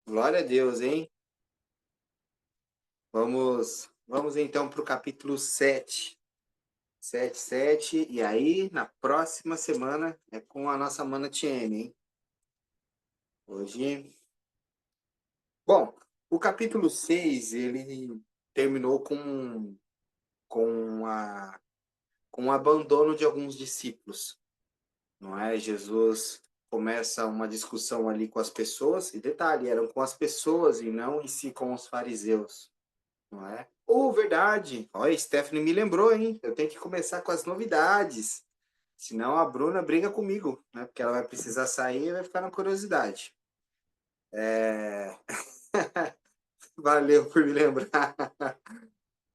Glória a Deus, hein? Vamos então para o capítulo 7. 7. E aí, na próxima semana, é com a nossa mana TM, hein? Hoje. Bom, o capítulo 6 ele terminou com, a, com o abandono de alguns discípulos, não é? Jesus começa uma discussão ali com as pessoas, e detalhe, eram com as pessoas e não em si com os fariseus. Não é? Ou verdade. Olha, Stephanie me lembrou, hein? Eu tenho que começar com as novidades. Senão a Bruna briga comigo, né? Porque ela vai precisar sair e vai ficar na curiosidade. É... Valeu por me lembrar.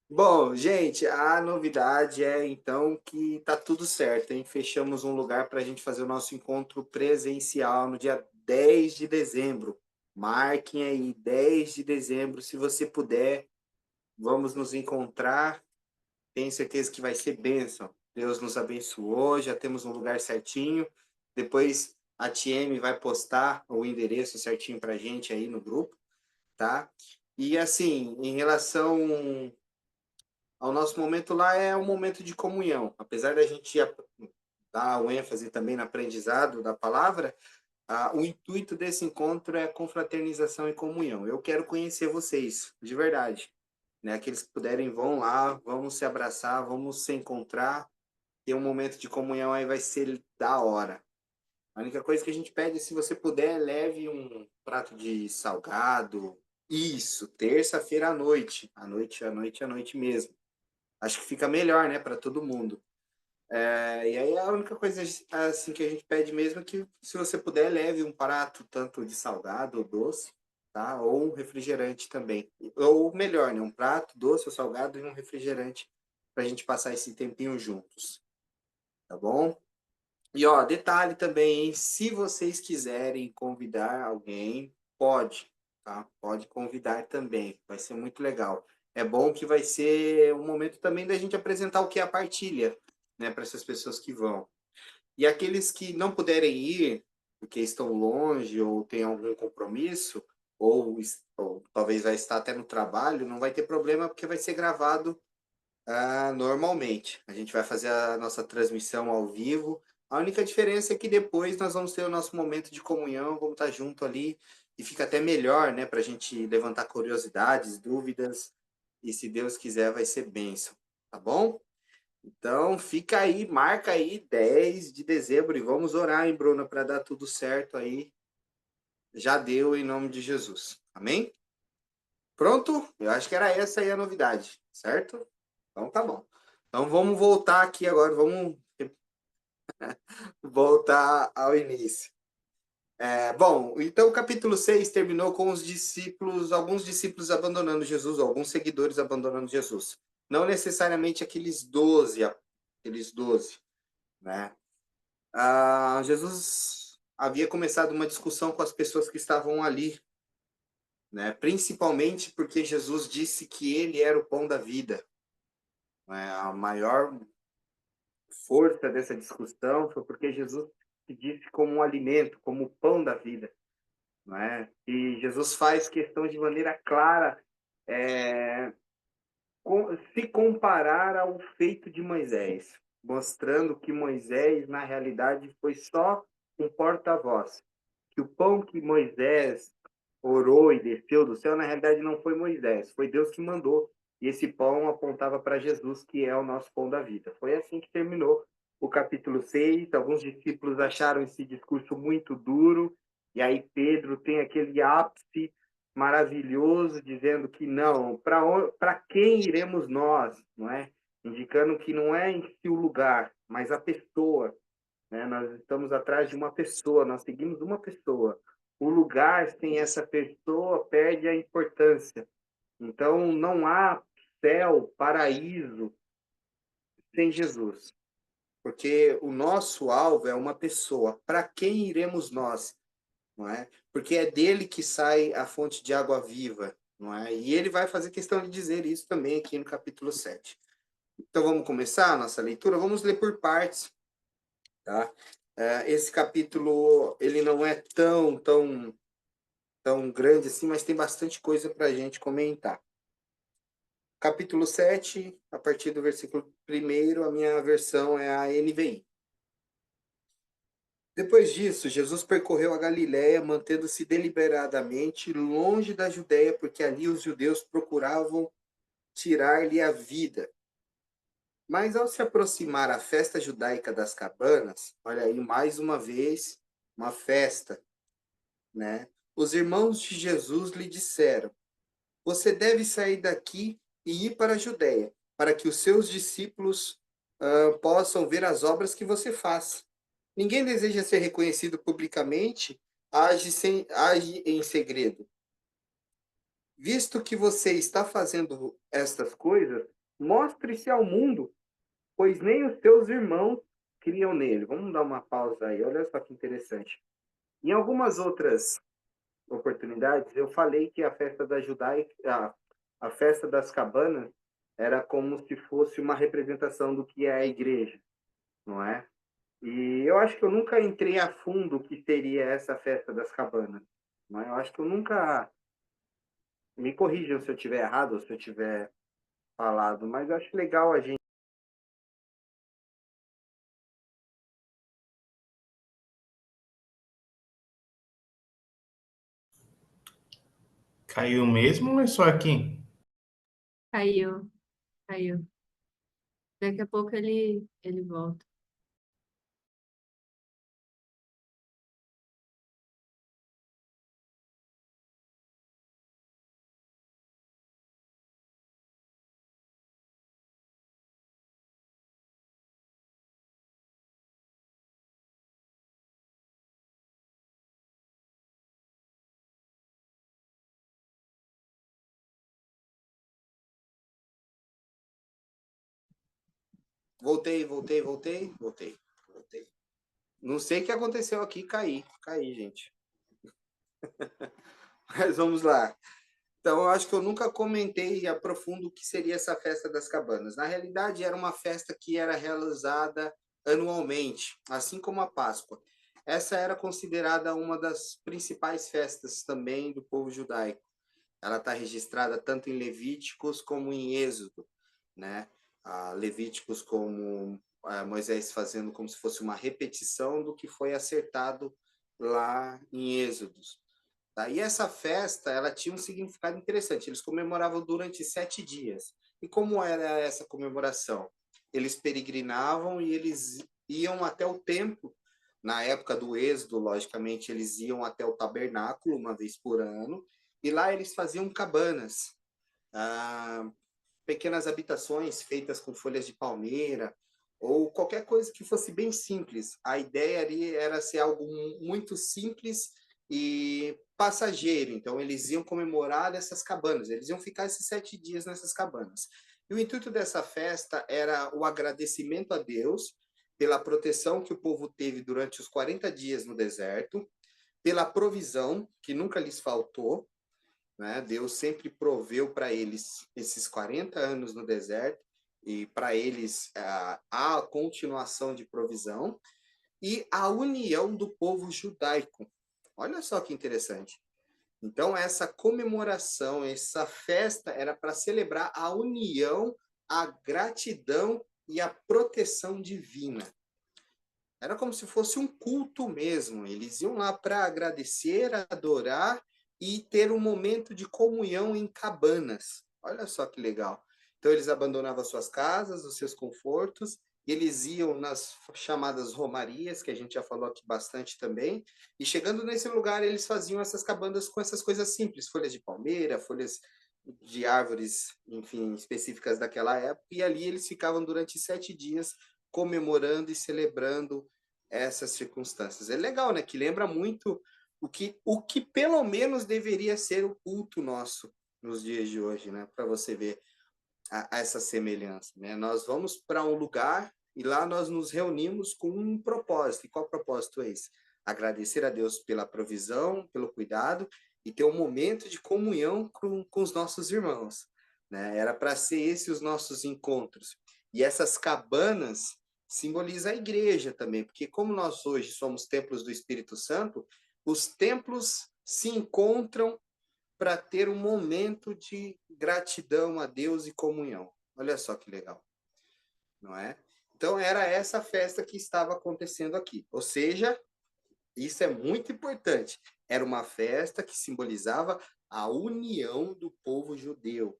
Bom, gente, a novidade é então que tá tudo certo, hein? Fechamos um lugar para a gente fazer o nosso encontro presencial no dia 10 de dezembro. Marquem aí, 10 de dezembro, se você puder, vamos nos encontrar. Tenho certeza que vai ser bênção. Deus nos abençoou, já temos um lugar certinho. Depois a TM vai postar o endereço certinho para a gente aí no grupo, tá? E assim, em relação ao nosso momento lá, é um momento de comunhão. Apesar da gente dar o ênfase também no aprendizado da palavra, o intuito desse encontro é confraternização e comunhão. Eu quero conhecer vocês, de verdade. Né? Aqueles que puderem vão lá, vamos se abraçar, vamos se encontrar, ter um momento de comunhão aí vai ser da hora. A única coisa que a gente pede é se você puder, leve um prato de salgado. Isso, terça-feira à noite mesmo. Acho que fica melhor, né, para todo mundo. E aí a única coisa assim que a gente pede mesmo é que se você puder, leve um prato tanto de salgado ou doce, tá? Ou um refrigerante também. Ou melhor, né? Um prato doce ou salgado e um refrigerante para a gente passar esse tempinho juntos, tá bom? E ó, detalhe também, hein? Se vocês quiserem convidar alguém, pode, tá? Pode convidar também. Vai ser muito legal. É bom que vai ser um momento também da gente apresentar o que é a partilha, né, para essas pessoas que vão. E aqueles que não puderem ir, porque estão longe ou têm algum compromisso, ou talvez vai estar até no trabalho, não vai ter problema porque vai ser gravado normalmente. A gente vai fazer a nossa transmissão ao vivo. A única diferença é que depois nós vamos ter o nosso momento de comunhão, vamos estar junto ali e fica até melhor, né, para a gente levantar curiosidades, dúvidas, e se Deus quiser vai ser bênção, tá bom? Então, fica aí, marca aí 10 de dezembro e vamos orar, hein, Bruna, para dar tudo certo aí. Já deu em nome de Jesus. Amém? Pronto? Eu acho que era essa aí a novidade, certo? Então tá bom. Então vamos voltar aqui agora, vamos voltar ao início. Bom, então o capítulo 6 terminou com os discípulos, alguns discípulos abandonando Jesus, alguns seguidores abandonando Jesus. Não necessariamente aqueles 12, né? Jesus havia começado uma discussão com as pessoas que estavam ali, né? Principalmente porque Jesus disse que ele era o pão da vida. Né? A maior força dessa discussão foi porque Jesus se disse como um alimento, como o pão da vida. Né? E Jesus faz questão de maneira clara é, se comparar ao feito de Moisés, mostrando que Moisés, na realidade, foi só um porta-voz. Que o pão que Moisés orou e desceu do céu, na realidade, não foi Moisés, foi Deus que mandou. E esse pão apontava para Jesus, que é o nosso pão da vida. Foi assim que terminou o capítulo 6. Alguns discípulos acharam esse discurso muito duro, e aí Pedro tem aquele ápice maravilhoso dizendo que não, para quem iremos nós, não é? Indicando que não é em si o lugar, mas a pessoa, né? Nós estamos atrás de uma pessoa, nós seguimos uma pessoa. O lugar sem essa pessoa perde a importância. Então, não há céu, paraíso sem Jesus, porque o nosso alvo é uma pessoa. Para quem iremos nós? Não é? Porque é dele que sai a fonte de água viva, não é? E ele vai fazer questão de dizer isso também aqui no capítulo 7. Então vamos começar a nossa leitura? Vamos ler por partes, tá? Esse capítulo, ele não é tão tão grande assim, mas tem bastante coisa para a gente comentar. Capítulo 7, a partir do versículo 1, a minha versão é a NVI. Depois disso, Jesus percorreu a Galiléia, mantendo-se deliberadamente longe da Judéia, porque ali os judeus procuravam tirar-lhe a vida. Mas ao se aproximar a festa judaica das cabanas, olha aí mais uma vez, uma festa, né? Os irmãos de Jesus lhe disseram: Você deve sair daqui e ir para a Judéia, para que os seus discípulos possam ver as obras que você faz. Ninguém deseja ser reconhecido publicamente, age em segredo. Visto que você está fazendo estas coisas, mostre-se ao mundo, pois nem os seus irmãos criam nele. Vamos dar uma pausa aí, olha só que interessante. Em algumas outras oportunidades, eu falei que a festa da Judaica, a festa das cabanas, era como se fosse uma representação do que é a igreja, não é? E eu acho que eu nunca entrei a fundo o que seria essa festa das cabanas. Mas eu acho que eu nunca. Me corrijam se eu tiver errado ou se eu tiver falado, mas eu acho legal a gente. Caiu mesmo ou é só aqui? Caiu, caiu. Daqui a pouco ele volta. Voltei. Não sei o que aconteceu aqui, caí, gente. Mas vamos lá. Então, eu acho que eu nunca comentei a profundo o que seria essa festa das cabanas. Na realidade, era uma festa que era realizada anualmente, assim como a Páscoa. Essa era considerada uma das principais festas também do povo judaico. Ela está registrada tanto em Levíticos como em Êxodo, né? Levíticos como Moisés fazendo como se fosse uma repetição do que foi acertado lá em Êxodos. Tá? E essa festa, ela tinha um significado interessante. Eles comemoravam durante 7 dias. E como era essa comemoração? Eles peregrinavam e eles iam até o templo. Na época do Êxodo, logicamente, eles iam até o tabernáculo uma vez por ano. E lá eles faziam cabanas, ah, pequenas habitações feitas com folhas de palmeira ou qualquer coisa que fosse bem simples. A ideia ali era ser algo muito simples e passageiro. Então, eles iam comemorar essas cabanas, eles iam ficar esses 7 dias nessas cabanas. E o intuito dessa festa era o agradecimento a Deus pela proteção que o povo teve durante os 40 dias no deserto, pela provisão que nunca lhes faltou, né? Deus sempre proveu para eles esses 40 anos no deserto e para eles a continuação de provisão e a união do povo judaico. Olha só que interessante. Então, essa comemoração, essa festa era para celebrar a união, a gratidão e a proteção divina. Era como se fosse um culto mesmo. Eles iam lá para agradecer, adorar e ter um momento de comunhão em cabanas. Olha só que legal. Então, eles abandonavam suas casas, os seus confortos, e eles iam nas chamadas romarias, que a gente já falou aqui bastante também, e chegando nesse lugar, eles faziam essas cabanas com essas coisas simples, folhas de palmeira, folhas de árvores, enfim, específicas daquela época, e ali eles ficavam durante 7 dias comemorando e celebrando essas circunstâncias. É legal, né? Que lembra muito o que pelo menos deveria ser o culto nosso nos dias de hoje, né? Para você ver essa semelhança, né? Nós vamos para um lugar e lá nós nos reunimos com um propósito. E qual propósito é esse? Agradecer a Deus pela provisão, pelo cuidado e ter um momento de comunhão com os nossos irmãos, né? Era para ser esse os nossos encontros. E essas cabanas simboliza a igreja também, porque como nós hoje somos templos do Espírito Santo, os templos se encontram para ter um momento de gratidão a Deus e comunhão. Olha só que legal, não é? Então, era essa festa que estava acontecendo aqui. Ou seja, isso é muito importante. Era uma festa que simbolizava a união do povo judeu.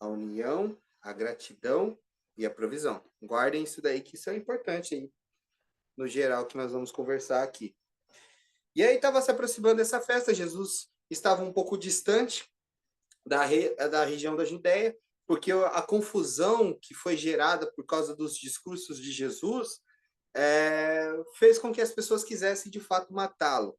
A união, a gratidão e a provisão. Guardem isso daí, que isso é importante aí, no geral, que nós vamos conversar aqui. E aí estava se aproximando dessa festa, Jesus estava um pouco distante da região da Judéia, porque a confusão que foi gerada por causa dos discursos de Jesus fez com que as pessoas quisessem de fato matá-lo.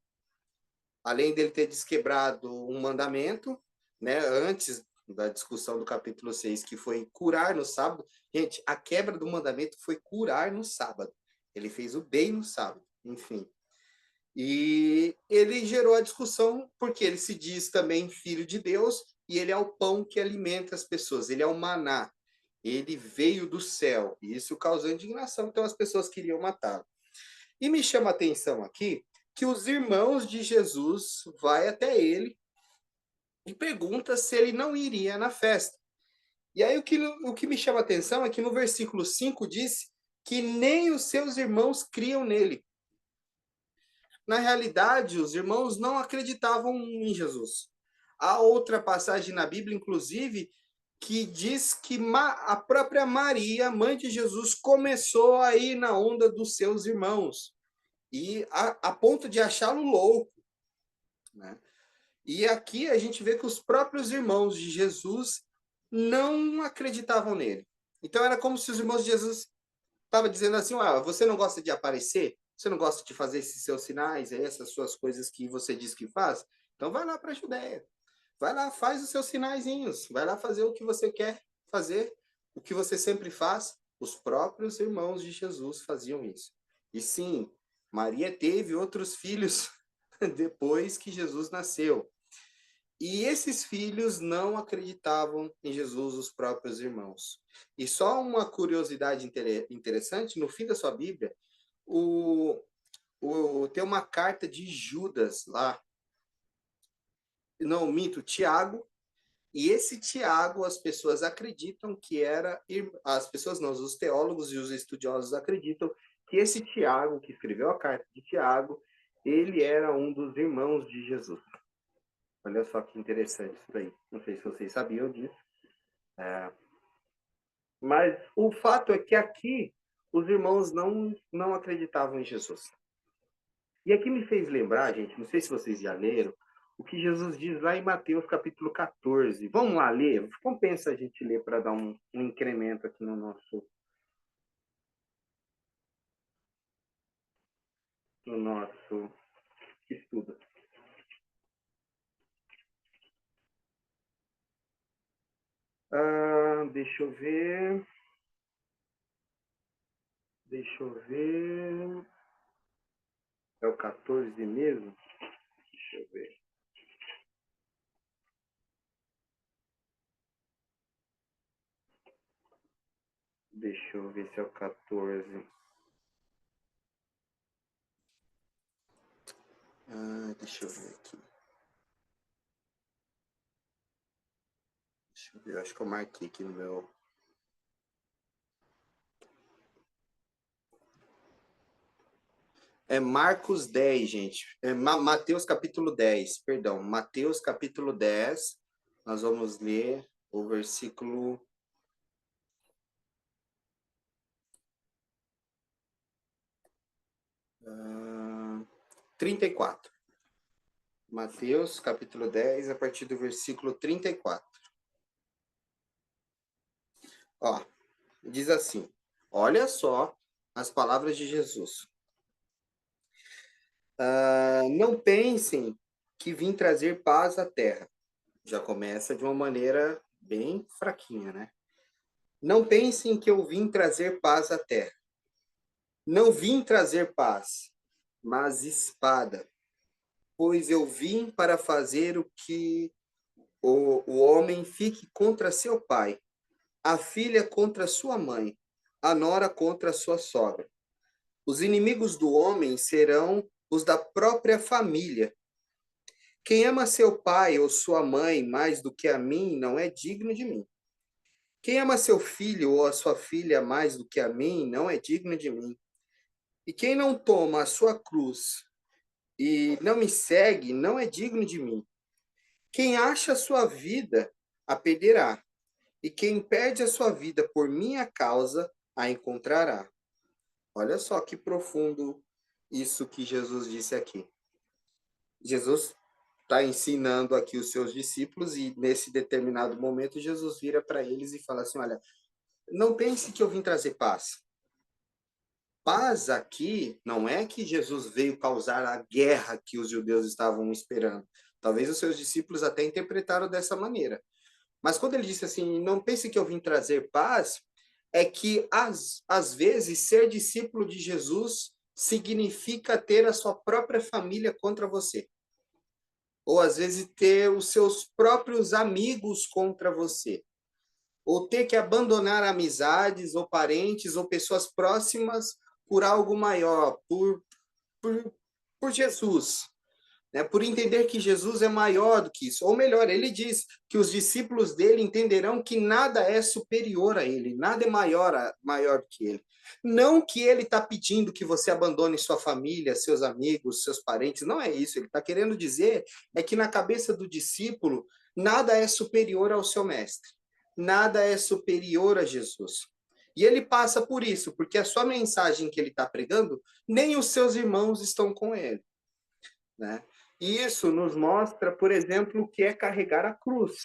Além dele ter desquebrado um mandamento, né, antes da discussão do capítulo 6, que foi curar no sábado. Gente, a quebra do mandamento foi curar no sábado. Ele fez o bem no sábado, enfim. E ele gerou a discussão porque ele se diz também filho de Deus e ele é o pão que alimenta as pessoas, ele é o maná. Ele veio do céu, e isso causou indignação, então as pessoas queriam matá-lo. E me chama a atenção aqui que os irmãos de Jesus vai até ele e pergunta se ele não iria na festa. E aí o que me chama a atenção é que no versículo 5 diz que nem os seus irmãos criam nele. Na realidade, os irmãos não acreditavam em Jesus. Há outra passagem na Bíblia, inclusive, que diz que a própria Maria, mãe de Jesus, começou a ir na onda dos seus irmãos, e a ponto de achá-lo louco, né? E aqui a gente vê que os próprios irmãos de Jesus não acreditavam nele. Então era como se os irmãos de Jesus estavam dizendo assim: ah, você não gosta de aparecer? Você não gosta de fazer esses seus sinais, essas suas coisas que você diz que faz? Então vai lá para a Judéia. Vai lá, faz os seus sinaizinhos. Vai lá fazer o que você quer fazer, o que você sempre faz. Os próprios irmãos de Jesus faziam isso. E sim, Maria teve outros filhos depois que Jesus nasceu. E esses filhos não acreditavam em Jesus, os próprios irmãos. E só uma curiosidade interessante, no fim da sua Bíblia, tem uma carta de Judas lá. Não, minto, Tiago. E esse Tiago, as pessoas acreditam que era... As pessoas não, os teólogos e os estudiosos acreditam que esse Tiago, que escreveu a carta de Tiago, ele era um dos irmãos de Jesus. Olha só que interessante isso daí. Não sei se vocês sabiam disso. Mas o fato é que aqui os irmãos não acreditavam em Jesus. E aqui me fez lembrar, gente, não sei se vocês já leram, o que Jesus diz lá em Mateus capítulo 14. Vamos lá ler? Compensa a gente ler para dar um incremento aqui no nosso estudo. Deixa eu ver. É o 14 mesmo? Deixa eu ver. Deixa eu ver se é o 14. Deixa eu ver aqui. Deixa eu ver, eu acho que eu marquei aqui no meu... É Marcos 10, gente. É Mateus capítulo 10, perdão. Mateus capítulo 10. Nós vamos ler o versículo... 34. Mateus capítulo 10, a partir do versículo 34. Ó, diz assim: olha só as palavras de Jesus. Não pensem que vim trazer paz à terra. Já começa de uma maneira bem fraquinha, né? Não pensem que eu vim trazer paz à terra. Não vim trazer paz, mas espada. Pois eu vim para fazer o que o homem fique contra seu pai, a filha contra sua mãe, a nora contra sua sogra. Os inimigos do homem serão os da própria família. Quem ama seu pai ou sua mãe mais do que a mim não é digno de mim. Quem ama seu filho ou a sua filha mais do que a mim não é digno de mim. E quem não toma a sua cruz e não me segue não é digno de mim. Quem acha a sua vida a perderá, e quem perde a sua vida por minha causa a encontrará. Olha só que profundo isso que Jesus disse aqui. Jesus está ensinando aqui os seus discípulos e nesse determinado momento Jesus vira para eles e fala assim, olha, não pense que eu vim trazer paz. Paz aqui não é que Jesus veio causar a guerra que os judeus estavam esperando. Talvez os seus discípulos até interpretaram dessa maneira. Mas quando ele disse assim, não pense que eu vim trazer paz, é que às vezes ser discípulo de Jesus significa ter a sua própria família contra você. Ou às vezes ter os seus próprios amigos contra você. Ou ter que abandonar amizades, ou parentes, ou pessoas próximas por algo maior, por, por Jesus, né? Por entender que Jesus é maior do que isso. Ou melhor, ele diz que os discípulos dele entenderão que nada é superior a ele, nada é maior do que ele. Não que ele está pedindo que você abandone sua família, seus amigos, seus parentes, não é isso. Ele está querendo dizer é que na cabeça do discípulo, nada é superior ao seu mestre. Nada é superior a Jesus. E ele passa por isso, porque a sua mensagem que ele está pregando, nem os seus irmãos estão com ele, né? E isso nos mostra, por exemplo, o que é carregar a cruz.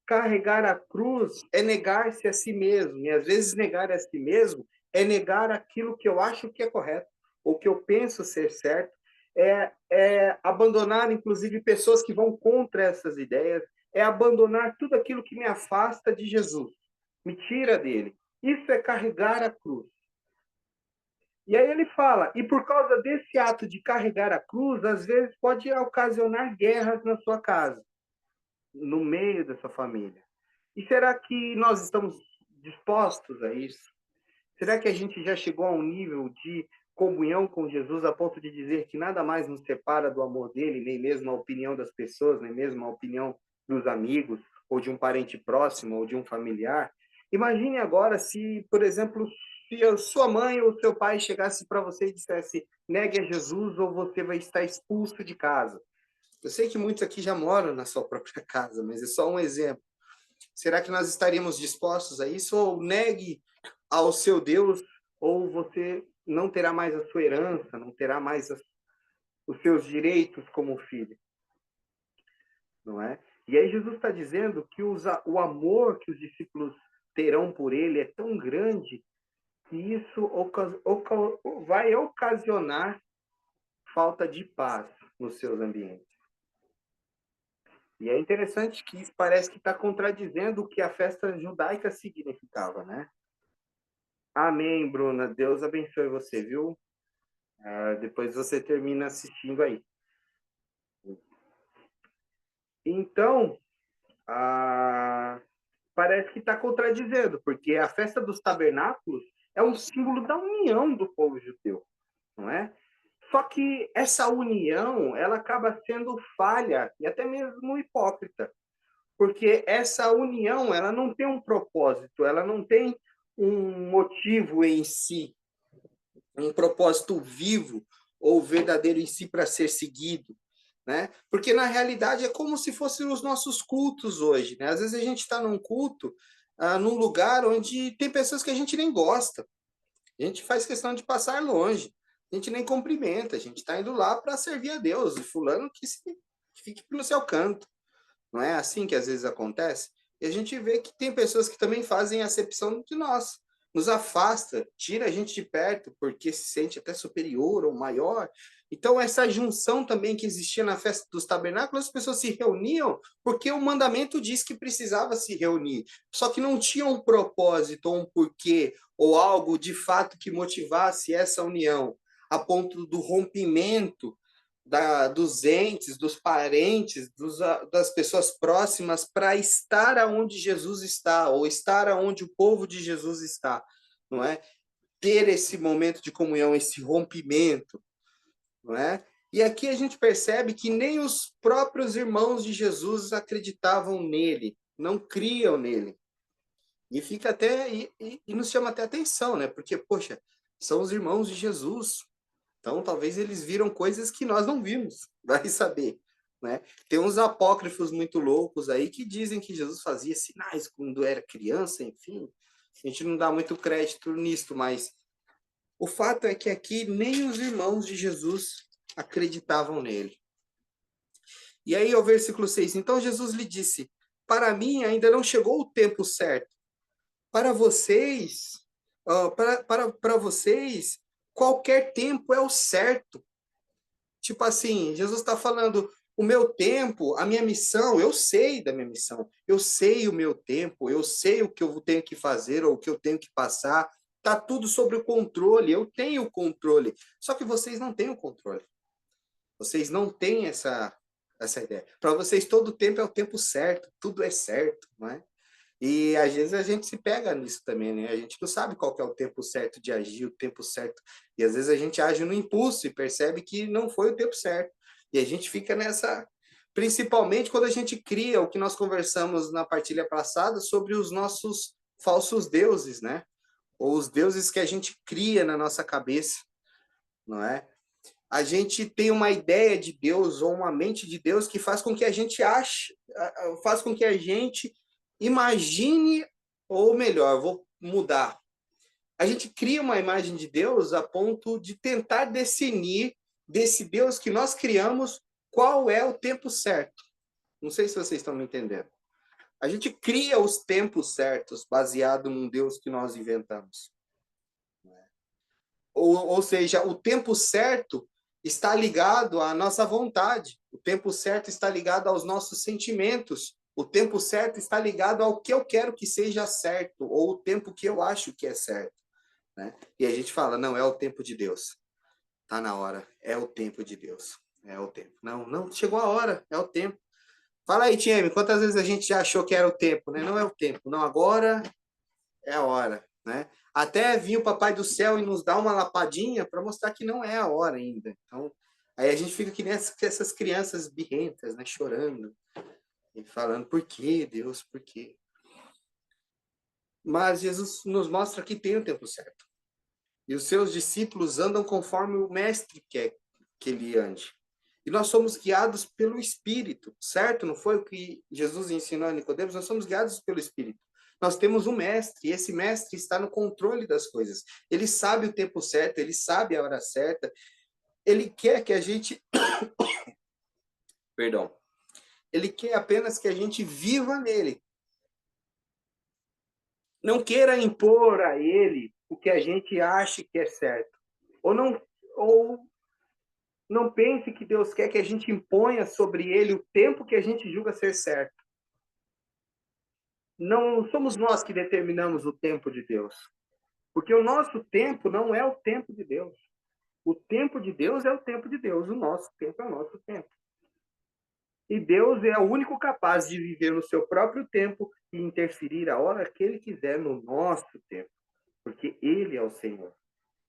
Carregar a cruz é negar-se a si mesmo, e às vezes negar a si mesmo é negar aquilo que eu acho que é correto, ou que eu penso ser certo, é abandonar, inclusive, pessoas que vão contra essas ideias, é abandonar tudo aquilo que me afasta de Jesus, me tira dele. Isso é carregar a cruz. E aí ele fala, e por causa desse ato de carregar a cruz, às vezes pode ocasionar guerras na sua casa, no meio da sua família. E será que nós estamos dispostos a isso? Será que a gente já chegou a um nível de comunhão com Jesus a ponto de dizer que nada mais nos separa do amor dele, nem mesmo a opinião das pessoas, nem mesmo a opinião dos amigos, ou de um parente próximo, ou de um familiar? Imagine agora se, por exemplo, se a sua mãe ou seu pai chegasse para você e dissesse negue a Jesus ou você vai estar expulso de casa. Eu sei que muitos aqui já moram na sua própria casa, mas é só um exemplo. Será que nós estaríamos dispostos a isso? Ou negue ao seu Deus, ou você não terá mais a sua herança, não terá mais os seus direitos como filho, não é? E aí Jesus está dizendo que o amor que os discípulos terão por ele é tão grande que isso vai ocasionar falta de paz nos seus ambientes. E é interessante que isso parece que está contradizendo o que a festa judaica significava, né? Amém, Bruna. Deus abençoe você, viu? Depois você termina assistindo aí. Então, parece que está contradizendo, porque a festa dos tabernáculos é um símbolo da união do povo judeu, não é? Só que essa união, ela acaba sendo falha e até mesmo hipócrita, porque essa união, ela não tem um propósito, ela não tem um motivo em si, um propósito vivo ou verdadeiro em si para ser seguido, né? Porque na realidade é como se fossem os nossos cultos hoje, né? Às vezes a gente está num culto, num lugar onde tem pessoas que a gente nem gosta, a gente faz questão de passar longe, a gente nem cumprimenta, a gente está indo lá para servir a Deus, e fulano que fique no seu canto. Não é assim que às vezes acontece? E a gente vê que tem pessoas que também fazem acepção de nós, nos afasta, tira a gente de perto, porque se sente até superior ou maior. Então, essa junção também que existia na festa dos tabernáculos, as pessoas se reuniam porque o mandamento diz que precisava se reunir. Só que não tinha um propósito, ou um porquê, ou algo de fato que motivasse essa união, a ponto do rompimento dos entes, dos parentes, das pessoas próximas para estar aonde Jesus está, ou estar aonde o povo de Jesus está, não é? Ter esse momento de comunhão, esse rompimento, não é? E aqui a gente percebe que nem os próprios irmãos de Jesus acreditavam nele, não criam nele. E fica até e nos chama até atenção, né? Porque, poxa, são os irmãos de Jesus. Então, talvez eles viram coisas que nós não vimos, vai saber, né? Tem uns apócrifos muito loucos aí que dizem que Jesus fazia sinais quando era criança, enfim. A gente não dá muito crédito nisso, mas o fato é que aqui nem os irmãos de Jesus acreditavam nele. E aí, o versículo 6, então Jesus lhe disse, para mim ainda não chegou o tempo certo. Para vocês, para vocês, qualquer tempo é o certo. Tipo assim, Jesus está falando, o meu tempo, a minha missão, eu sei da minha missão, eu sei o meu tempo, eu sei o que eu tenho que fazer ou o que eu tenho que passar, tá tudo sob o controle, eu tenho o controle, só que vocês não têm o controle, vocês não têm essa ideia. Para vocês todo o tempo é o tempo certo, tudo é certo, não é? E às vezes a gente se pega nisso também, né? A gente não sabe qual que é o tempo certo de agir, o tempo certo. E às vezes a gente age no impulso e percebe que não foi o tempo certo. E a gente fica nessa. Principalmente quando a gente cria o que nós conversamos na partilha passada sobre os nossos falsos deuses, né? Ou os deuses que a gente cria na nossa cabeça, não é? A gente tem uma ideia de Deus ou uma mente de Deus que faz com que a gente ache, faz com que a gente imagine, ou melhor, vou mudar. A gente cria uma imagem de Deus a ponto de tentar definir desse Deus que nós criamos qual é o tempo certo. Não sei se vocês estão me entendendo. A gente cria os tempos certos baseado num Deus que nós inventamos. Ou seja, o tempo certo está ligado à nossa vontade. O tempo certo está ligado aos nossos sentimentos. O tempo certo está ligado ao que eu quero que seja certo, ou o tempo que eu acho que é certo, né? E a gente fala, não, é o tempo de Deus. Tá na hora, é o tempo de Deus. É o tempo. Não, não, chegou a hora, é o tempo. Fala aí, Tieme, quantas vezes a gente já achou que era o tempo, né? Não é o tempo, não, agora é a hora, né? Até vir o Papai do Céu e nos dar uma lapadinha para mostrar que não é a hora ainda. Então, aí a gente fica que nem essas crianças birrentas, né? Chorando e falando, por que, Deus, por quê? Mas Jesus nos mostra que tem o tempo certo. E os seus discípulos andam conforme o mestre quer que ele ande. E nós somos guiados pelo Espírito, certo? Não foi o que Jesus ensinou a Nicodemos? Nós somos guiados pelo Espírito. Nós temos um mestre, e esse mestre está no controle das coisas. Ele sabe o tempo certo, ele sabe a hora certa. Ele quer que a gente... Perdão. Ele quer apenas que a gente viva nele. Não queira impor a ele o que a gente acha que é certo. Ou não pense que Deus quer que a gente imponha sobre ele o tempo que a gente julga ser certo. Não somos nós que determinamos o tempo de Deus. Porque o nosso tempo não é o tempo de Deus. O tempo de Deus é o tempo de Deus. O nosso tempo é o nosso tempo. E Deus é o único capaz de viver no seu próprio tempo e interferir a hora que Ele quiser no nosso tempo. Porque Ele é o Senhor.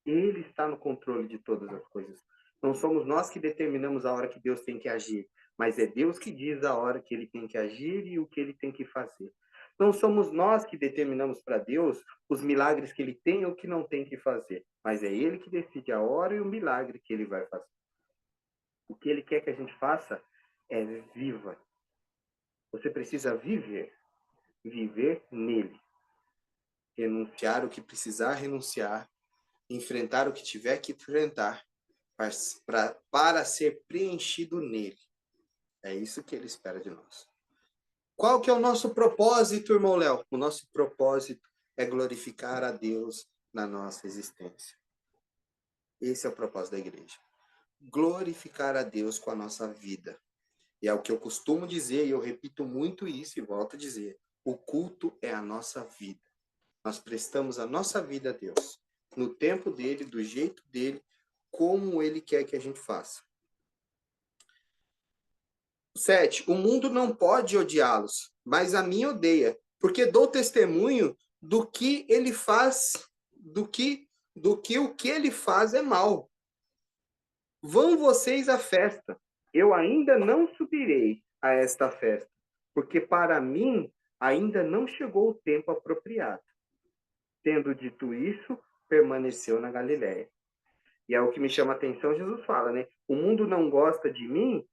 Ele está no controle de todas as coisas. Não somos nós que determinamos a hora que Deus tem que agir, mas é Deus que diz a hora que Ele tem que agir e o que Ele tem que fazer. Não somos nós que determinamos para Deus os milagres que Ele tem ou o que não tem que fazer, mas é Ele que decide a hora e o milagre que Ele vai fazer. O que Ele quer que a gente faça é viva. Você precisa viver nele. Renunciar o que precisar renunciar, enfrentar o que tiver que enfrentar, para ser preenchido nele. É isso que ele espera de nós. Qual que é o nosso propósito, irmão Léo? O nosso propósito é glorificar a Deus na nossa existência. Esse é o propósito da igreja. Glorificar a Deus com a nossa vida. E é o que eu costumo dizer, e eu repito muito isso e volto a dizer. O culto é a nossa vida. Nós prestamos a nossa vida a Deus. No tempo dele, do jeito dele, como ele quer que a gente faça. 7. O mundo não pode odiá-los, mas a mim odeia, porque dou testemunho do que ele faz, do que o que ele faz é mal. Vão vocês à festa. Eu ainda não subirei a esta festa, porque para mim ainda não chegou o tempo apropriado. Tendo dito isso, permaneceu na Galiléia. E é o que me chama a atenção, Jesus fala, né? O mundo não gosta de mim,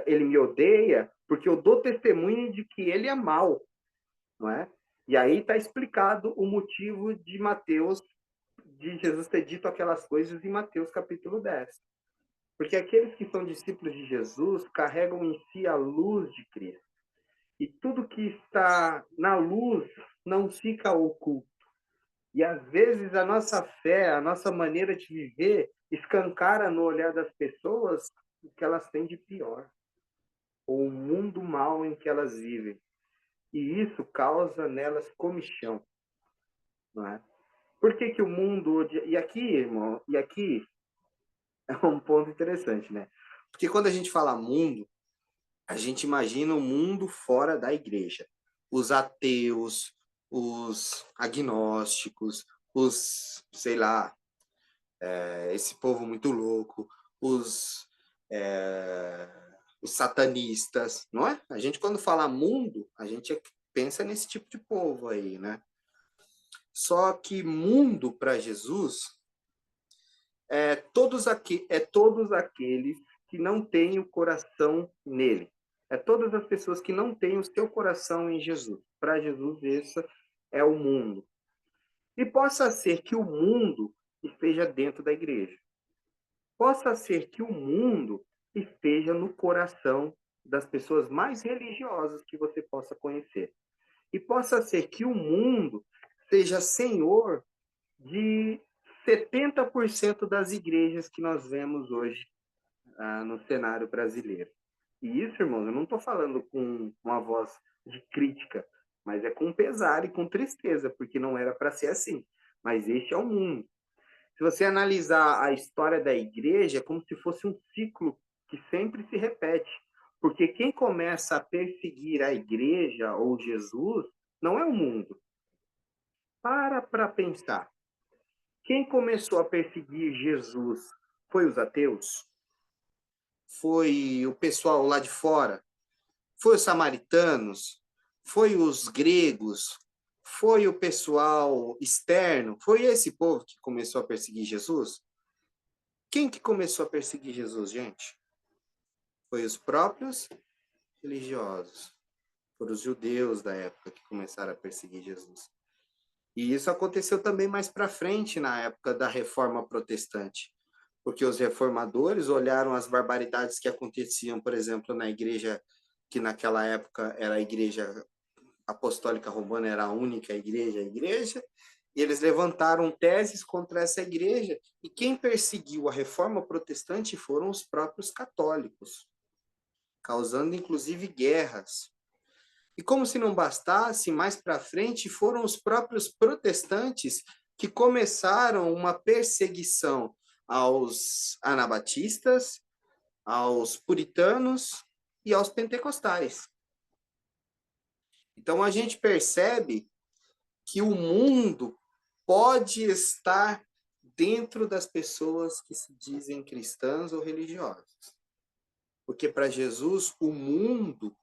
ele me odeia, porque eu dou testemunho de que ele é mau, não é? E aí está explicado o motivo de Mateus, de Jesus ter dito aquelas coisas em Mateus capítulo 10. Porque aqueles que são discípulos de Jesus carregam em si a luz de Cristo. E tudo que está na luz não fica oculto. E às vezes a nossa fé, a nossa maneira de viver, escancara no olhar das pessoas o que elas têm de pior, ou o mundo mal em que elas vivem. E isso causa nelas comichão, não é? Por que que o mundo odia... E aqui, irmão, e aqui é um ponto interessante, né? Porque quando a gente fala mundo, a gente imagina um mundo fora da igreja. Os ateus, os agnósticos, os, sei lá, esse povo muito louco, é, os satanistas, não é? A gente, quando fala mundo, a gente pensa nesse tipo de povo aí, né? Só que mundo para Jesus todos aqueles que não têm o coração nele. É todas as pessoas que não têm o seu coração em Jesus. Para Jesus, esse é o mundo. E possa ser que o mundo esteja dentro da igreja. Possa ser que o mundo esteja no coração das pessoas mais religiosas que você possa conhecer. E possa ser que o mundo seja senhor de 70% das igrejas que nós vemos hoje no cenário brasileiro. E isso, irmãos, eu não estou falando com uma voz de crítica, mas é com pesar e com tristeza, porque não era para ser assim. Mas este é o mundo. Se você analisar a história da igreja, é como se fosse um ciclo que sempre se repete. Porque quem começa a perseguir a igreja ou Jesus não é o mundo. Para pensar. Quem começou a perseguir Jesus foi os ateus? Foi o pessoal lá de fora? Foi os samaritanos? Foi os gregos? Foi o pessoal externo? Foi esse povo que começou a perseguir Jesus? Quem que começou a perseguir Jesus, gente? Foi os próprios religiosos. Foram os judeus da época que começaram a perseguir Jesus. E isso aconteceu também mais para frente, na época da Reforma Protestante. Porque os reformadores olharam as barbaridades que aconteciam, por exemplo, na igreja, que naquela época era a igreja apostólica romana, era a única igreja, e eles levantaram teses contra essa igreja, e quem perseguiu a reforma protestante foram os próprios católicos, causando inclusive guerras. E como se não bastasse, mais para frente foram os próprios protestantes que começaram uma perseguição aos anabatistas, aos puritanos e aos pentecostais. Então a gente percebe que o mundo pode estar dentro das pessoas que se dizem cristãs ou religiosas. Porque para Jesus, o mundo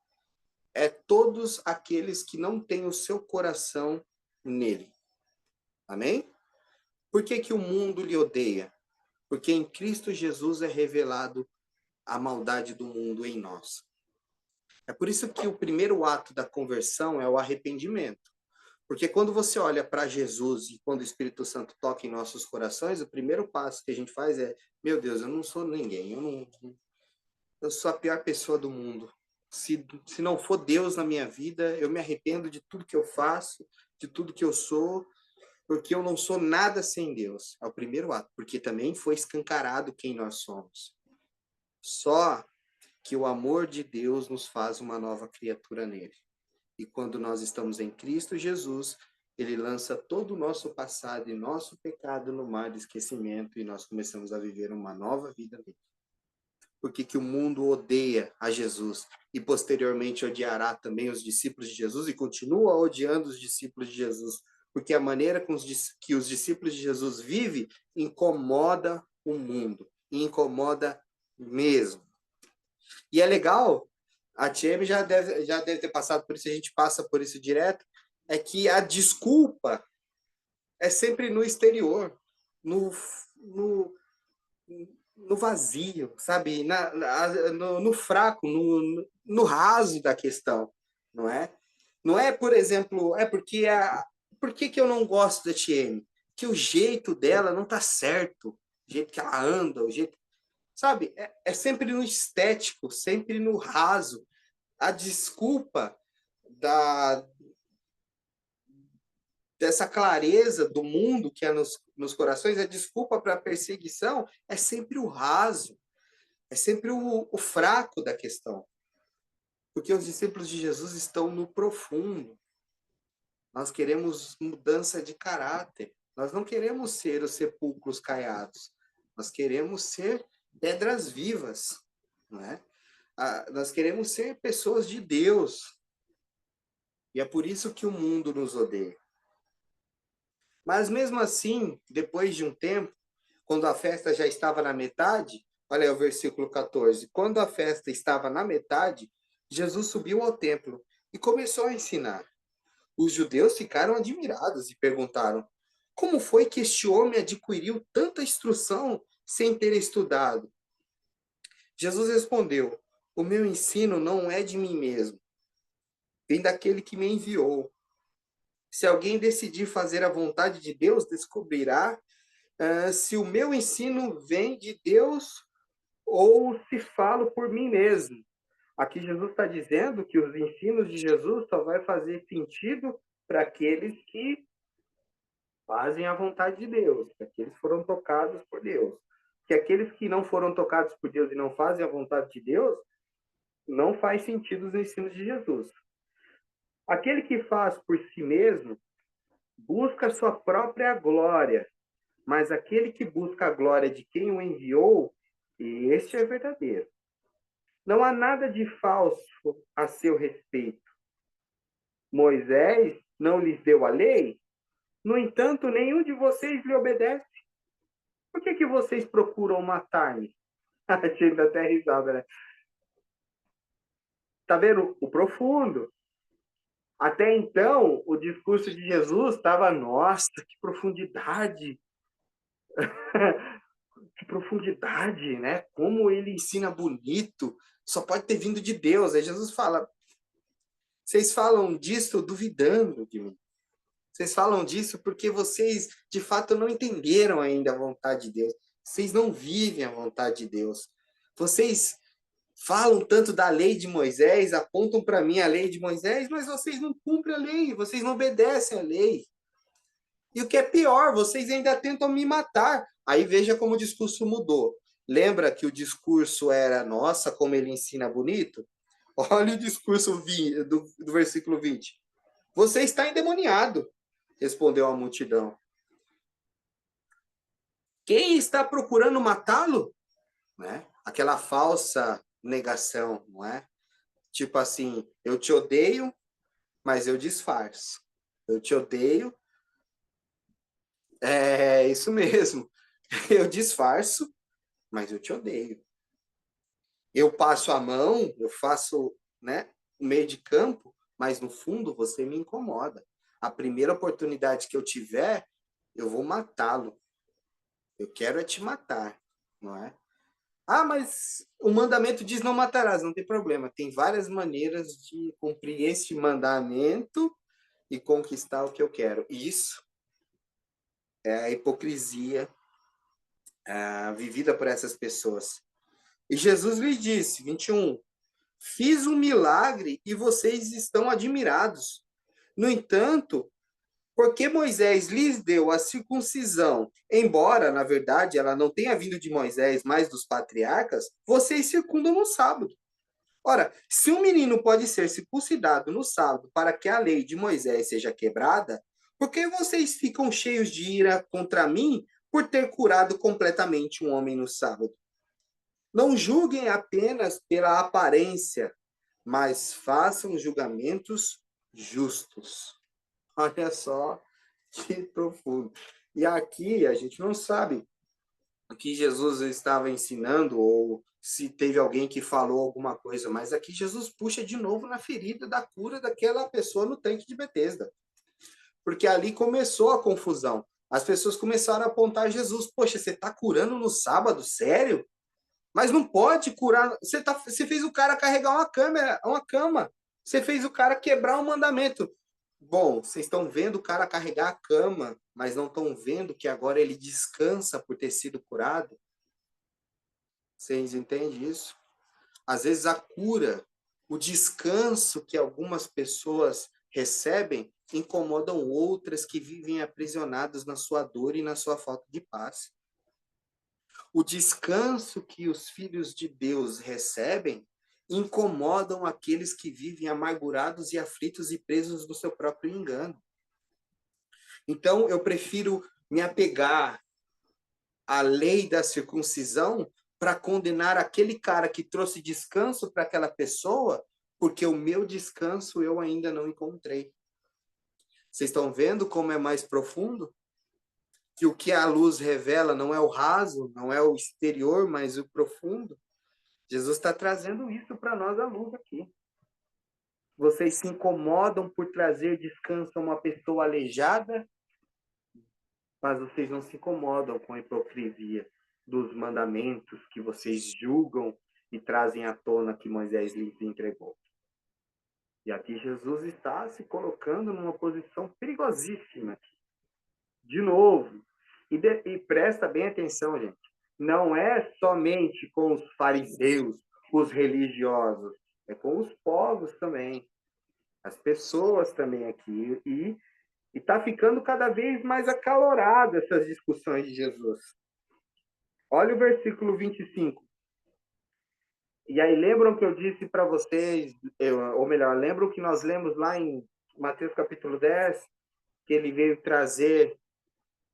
é todos aqueles que não têm o seu coração nele. Amém? Por que que o mundo lhe odeia? Porque em Cristo Jesus é revelado a maldade do mundo em nós. É por isso que o primeiro ato da conversão é o arrependimento. Porque quando você olha para Jesus e quando o Espírito Santo toca em nossos corações, o primeiro passo que a gente faz é: meu Deus, eu não sou ninguém, eu sou a pior pessoa do mundo. Se não for Deus na minha vida, eu me arrependo de tudo que eu faço, de tudo que eu sou, porque eu não sou nada sem Deus. É o primeiro ato, porque também foi escancarado quem nós somos. Só que o amor de Deus nos faz uma nova criatura nele. E quando nós estamos em Cristo Jesus, ele lança todo o nosso passado e nosso pecado no mar de esquecimento e nós começamos a viver uma nova vida nele. Por que que o mundo odeia a Jesus e posteriormente odiará também os discípulos de Jesus e continua odiando os discípulos de Jesus? Porque a maneira que os discípulos de Jesus vivem incomoda o mundo. e incomoda mesmo. E é legal, a TM já deve ter passado por isso, a gente passa por isso direto, é que a desculpa é sempre no exterior, no, no, no vazio, sabe? No fraco, no raso da questão, não é? Não é, por exemplo, por que que eu não gosto da TM? Que o jeito dela não tá certo, o jeito que ela anda, o jeito, sabe? É sempre no estético, sempre no raso. A desculpa da, dessa clareza do mundo que é nos corações, a desculpa para a perseguição é sempre o raso, é sempre o fraco da questão. Porque os discípulos de Jesus estão no profundo. Nós queremos mudança de caráter. Nós não queremos ser os sepulcros caiados. Nós queremos ser pedras vivas, não é? Nós queremos ser pessoas de Deus. E é por isso que o mundo nos odeia. Mas mesmo assim, depois de um tempo, quando a festa já estava na metade, olha aí o versículo 14. Quando a festa estava na metade, Jesus subiu ao templo e começou a ensinar. Os judeus ficaram admirados e perguntaram: como foi que este homem adquiriu tanta instrução sem ter estudado? Jesus respondeu: o meu ensino não é de mim mesmo, vem daquele que me enviou. Se alguém decidir fazer a vontade de Deus, descobrirá se o meu ensino vem de Deus ou se falo por mim mesmo. Aqui Jesus está dizendo que os ensinos de Jesus só vai fazer sentido para aqueles que fazem a vontade de Deus, para aqueles que foram tocados por Deus. Que aqueles que não foram tocados por Deus e não fazem a vontade de Deus, não faz sentido os ensinos de Jesus. Aquele que faz por si mesmo busca a sua própria glória, mas aquele que busca a glória de quem o enviou, este é verdadeiro. Não há nada de falso a seu respeito. Moisés não lhes deu a lei? No entanto, nenhum de vocês lhe obedece. Por que vocês procuram matar-me? Achei até risada, né? Tá vendo o profundo? Até então, o discurso de Jesus estava, nossa, que profundidade! Que profundidade, né? Como ele ensina bonito, só pode ter vindo de Deus. Aí Jesus fala: vocês falam disso duvidando de mim. Vocês falam disso porque vocês, de fato, não entenderam ainda a vontade de Deus. Vocês não vivem a vontade de Deus. Vocês falam tanto da lei de Moisés, apontam para mim a lei de Moisés, mas vocês não cumprem a lei, vocês não obedecem a lei. E o que é pior, vocês ainda tentam me matar. Aí veja como o discurso mudou. Lembra que o discurso era, nossa, como ele ensina bonito? Olha o discurso do versículo 20. Você está endemoniado, respondeu a multidão. Quem está procurando matá-lo? Né? Aquela falsa negação, não é? Tipo assim, eu te odeio, mas eu disfarço. Eu te odeio, é isso mesmo. Eu disfarço, mas eu te odeio. Eu passo a mão, eu faço, né, o meio de campo, mas no fundo você me incomoda. A primeira oportunidade que eu tiver, eu vou matá-lo. Eu quero é te matar, não é? Ah, mas o mandamento diz não matarás, não tem problema. Tem várias maneiras de cumprir este mandamento e conquistar o que eu quero. Isso é a hipocrisia vivida por essas pessoas. E Jesus lhe disse, 21, fiz um milagre e vocês estão admirados. No entanto, porque Moisés lhes deu a circuncisão, embora, na verdade, ela não tenha vindo de Moisés, mas dos patriarcas, vocês circundam no sábado. Ora, se um menino pode ser circuncidado no sábado para que a lei de Moisés seja quebrada, por que vocês ficam cheios de ira contra mim por ter curado completamente um homem no sábado? Não julguem apenas pela aparência, mas façam julgamentos justos. Olha só que profundo. E aqui a gente não sabe que Jesus estava ensinando, ou se teve alguém que falou alguma coisa, mas aqui Jesus puxa de novo na ferida da cura daquela pessoa no tanque de Betesda. Porque ali começou a confusão. As pessoas começaram a apontar Jesus. Poxa, você está curando no sábado? Sério? Mas não pode curar. Você fez o cara carregar uma cama. Você fez o cara quebrar um mandamento. Bom, vocês estão vendo o cara carregar a cama, mas não estão vendo que agora ele descansa por ter sido curado? Vocês entendem isso? Às vezes a cura, o descanso que algumas pessoas recebem, incomodam outras que vivem aprisionadas na sua dor e na sua falta de paz. O descanso que os filhos de Deus recebem incomodam aqueles que vivem amargurados e aflitos e presos no seu próprio engano. Então, eu prefiro me apegar à lei da circuncisão para condenar aquele cara que trouxe descanso para aquela pessoa, porque o meu descanso eu ainda não encontrei. Vocês estão vendo como é mais profundo? Que o que a luz revela não é o raso, não é o exterior, mas o profundo. Jesus está trazendo isso para nós à luz aqui. Vocês se incomodam por trazer descanso a uma pessoa aleijada, mas vocês não se incomodam com a hipocrisia dos mandamentos que vocês julgam e trazem à tona que Moisés lhes entregou. E aqui Jesus está se colocando numa posição perigosíssima. De novo. E presta bem atenção, gente. Não é somente com os fariseus, os religiosos. É com os povos também. As pessoas também aqui. E está ficando cada vez mais acalorado essas discussões de Jesus. Olha o versículo 25. E aí, lembram que eu disse para vocês, ou melhor, lembram que nós lemos lá em Mateus capítulo 10, que ele veio trazer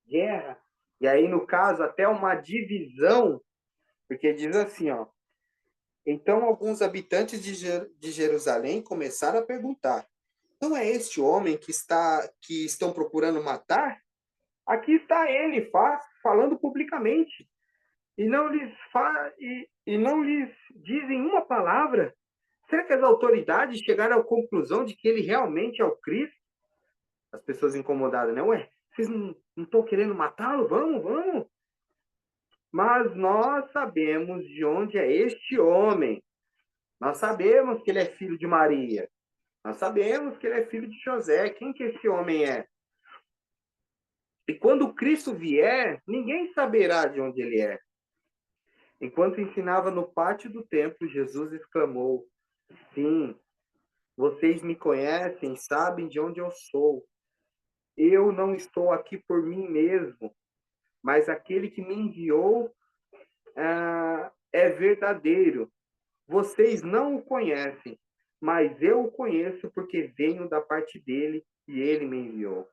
guerra? E aí, no caso, até uma divisão, porque diz assim, ó. Então, alguns habitantes de Jerusalém começaram a perguntar: não é este homem que estão procurando matar? Aqui está ele, falando publicamente. E não lhes dizem uma palavra. Será que as autoridades chegaram à conclusão de que ele realmente é o Cristo? As pessoas incomodadas, né? Ué, vocês não estão querendo matá-lo? Vamos. Mas nós sabemos de onde é este homem. Nós sabemos que ele é filho de Maria. Nós sabemos que ele é filho de José. Quem que esse homem é? E quando Cristo vier, ninguém saberá de onde ele é. Enquanto ensinava no pátio do templo, Jesus exclamou: sim, vocês me conhecem, sabem de onde eu sou. Eu não estou aqui por mim mesmo, mas aquele que me enviou é verdadeiro. Vocês não o conhecem, mas eu o conheço porque venho da parte dele e ele me enviou.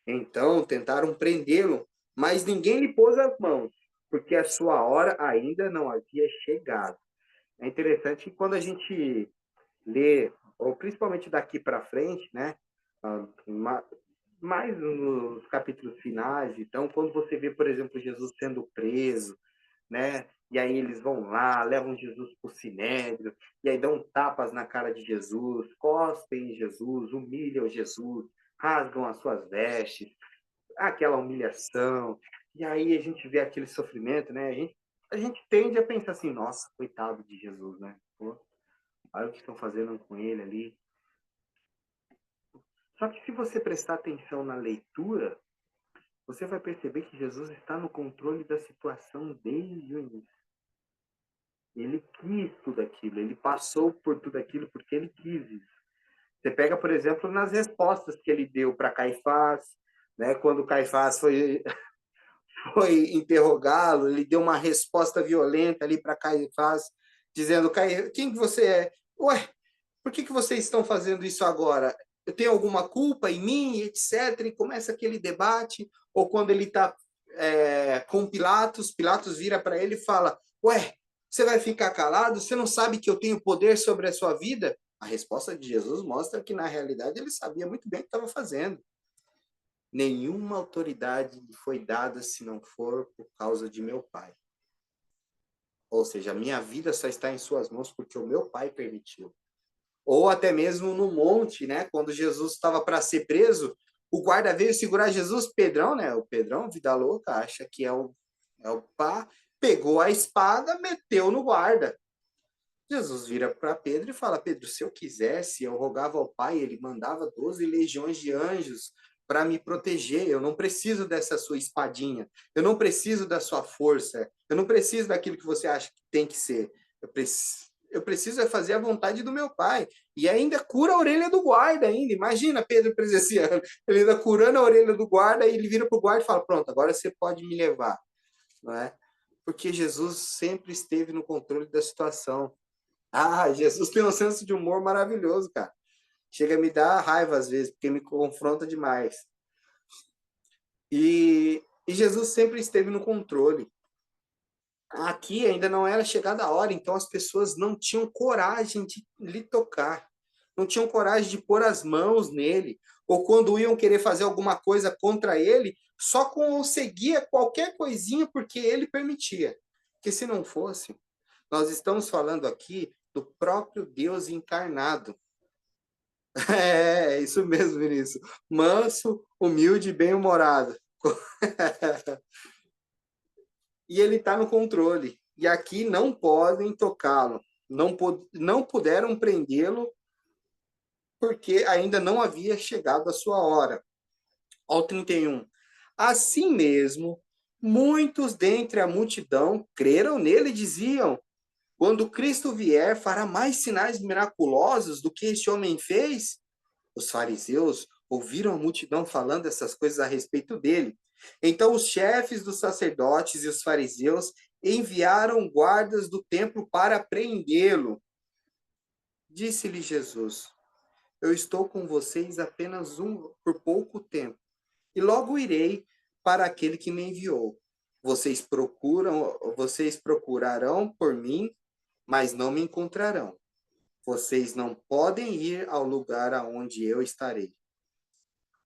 Então tentaram prendê-lo, mas ninguém lhe pôs as mãos, porque a sua hora ainda não havia chegado. É interessante que quando a gente lê, ou principalmente daqui para frente, né, mais nos capítulos finais, então, quando você vê, por exemplo, Jesus sendo preso, né, e aí eles vão lá, levam Jesus para o sinédrio, e aí dão tapas na cara de Jesus, cospem em Jesus, humilham Jesus, rasgam as suas vestes, aquela humilhação, e aí a gente vê aquele sofrimento, né? A gente tende a pensar assim, nossa, coitado de Jesus, né? Pô, olha o que estão fazendo com ele ali. Só que se você prestar atenção na leitura, você vai perceber que Jesus está no controle da situação desde o início. Ele quis tudo aquilo, ele passou por tudo aquilo porque ele quis isso. Você pega, por exemplo, nas respostas que ele deu para Caifás, né? Quando Caifás foi interrogá-lo, ele deu uma resposta violenta ali para Caifás, dizendo: quem que você é? Ué, por que vocês estão fazendo isso agora? Eu tenho alguma culpa em mim, etc. E começa aquele debate. Ou quando ele está com Pilatos, Pilatos vira para ele e fala: ué, você vai ficar calado? Você não sabe que eu tenho poder sobre a sua vida? A resposta de Jesus mostra que, na realidade, ele sabia muito bem o que estava fazendo. Nenhuma autoridade lhe foi dada se não for por causa de meu Pai. Ou seja, a minha vida só está em suas mãos porque o meu Pai permitiu. Ou até mesmo no monte, né? Quando Jesus estava para ser preso, o guarda veio segurar Jesus, Pedrão, né? O Pedrão, vida louca, acha que é o pá, pegou a espada, meteu no guarda. Jesus vira para Pedro e fala: Pedro, se eu quisesse, eu rogava ao Pai, ele mandava 12 legiões de anjos para me proteger. Eu não preciso dessa sua espadinha. Eu não preciso da sua força. Eu não preciso daquilo que você acha que tem que ser. Eu preciso é fazer a vontade do meu Pai. E ainda cura a orelha do guarda ainda. Imagina Pedro presenciando. Ele ainda curando a orelha do guarda e ele vira para o guarda e fala: pronto, agora você pode me levar. Não é? Porque Jesus sempre esteve no controle da situação. Ah, Jesus tem um senso de humor maravilhoso, cara. Chega a me dar raiva às vezes, porque me confronta demais. E Jesus sempre esteve no controle. Aqui ainda não era chegada a hora, então as pessoas não tinham coragem de lhe tocar. Não tinham coragem de pôr as mãos nele. Ou quando iam querer fazer alguma coisa contra ele, só conseguia qualquer coisinha porque ele permitia. Porque se não fosse, nós estamos falando aqui do próprio Deus encarnado. É, isso mesmo, Vinícius. Manso, humilde e bem-humorado. E ele está no controle. E aqui não podem tocá-lo. Não puderam prendê-lo porque ainda não havia chegado a sua hora. Ao 31. Assim mesmo, muitos dentre a multidão creram nele e diziam: quando Cristo vier, fará mais sinais miraculosos do que este homem fez? Os fariseus ouviram a multidão falando essas coisas a respeito dele. Então os chefes dos sacerdotes e os fariseus enviaram guardas do templo para prendê-lo. Disse-lhe Jesus: eu estou com vocês apenas por pouco tempo, e logo irei para aquele que me enviou. Vocês procurarão por mim, mas não me encontrarão. Vocês não podem ir ao lugar aonde eu estarei.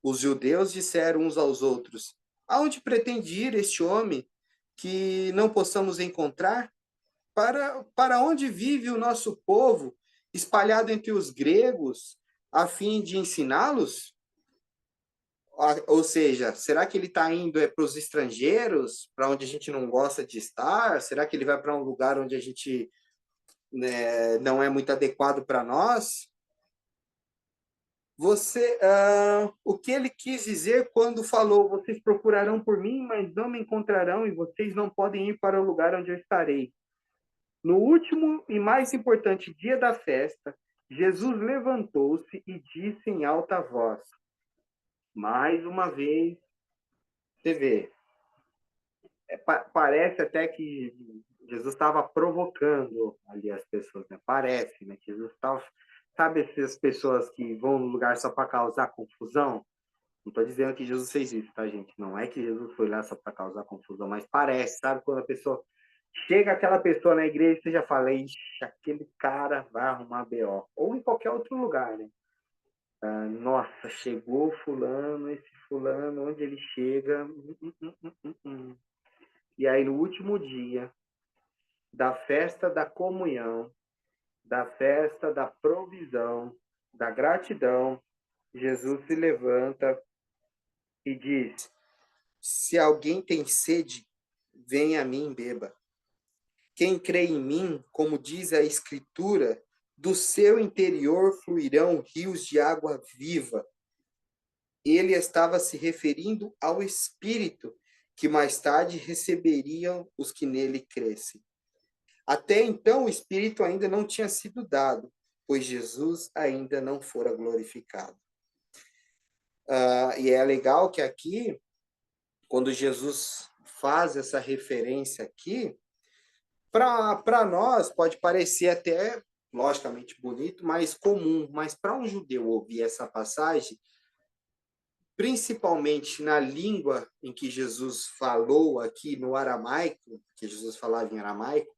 Os judeus disseram uns aos outros: aonde pretende ir este homem que não possamos encontrar? Para onde vive o nosso povo, espalhado entre os gregos, a fim de ensiná-los? Ou seja, será que ele está indo para os estrangeiros, para onde a gente não gosta de estar? Será que ele vai para um lugar onde a gente, né, não é muito adequado para nós? O que ele quis dizer quando falou: vocês procurarão por mim, mas não me encontrarão, e vocês não podem ir para o lugar onde eu estarei. No último e mais importante dia da festa, Jesus levantou-se e disse em alta voz: mais uma vez, você vê, parece até que Jesus estava provocando ali as pessoas, né? Parece, né? Que Jesus estava, sabe, essas pessoas que vão no lugar só para causar confusão? Não estou dizendo que Jesus fez isso, tá, gente? Não é que Jesus foi lá só para causar confusão, mas parece, sabe? Quando a pessoa chega aquela pessoa na igreja, você já fala: ixi, aquele cara vai arrumar BO. Ou em qualquer outro lugar, né? Nossa, chegou fulano, esse fulano, onde ele chega. E aí, no último dia da festa da comunhão, da festa da provisão, da gratidão, Jesus se levanta e diz: se alguém tem sede, venha a mim e beba. Quem crê em mim, como diz a Escritura, do seu interior fluirão rios de água viva. Ele estava se referindo ao Espírito, que mais tarde receberiam os que nele crescem. Até então, o Espírito ainda não tinha sido dado, pois Jesus ainda não fora glorificado. E é legal que aqui, quando Jesus faz essa referência aqui, para nós pode parecer até, logicamente, bonito, mas comum. Mas para um judeu ouvir essa passagem, principalmente na língua em que Jesus falou aqui no aramaico, que Jesus falava em aramaico,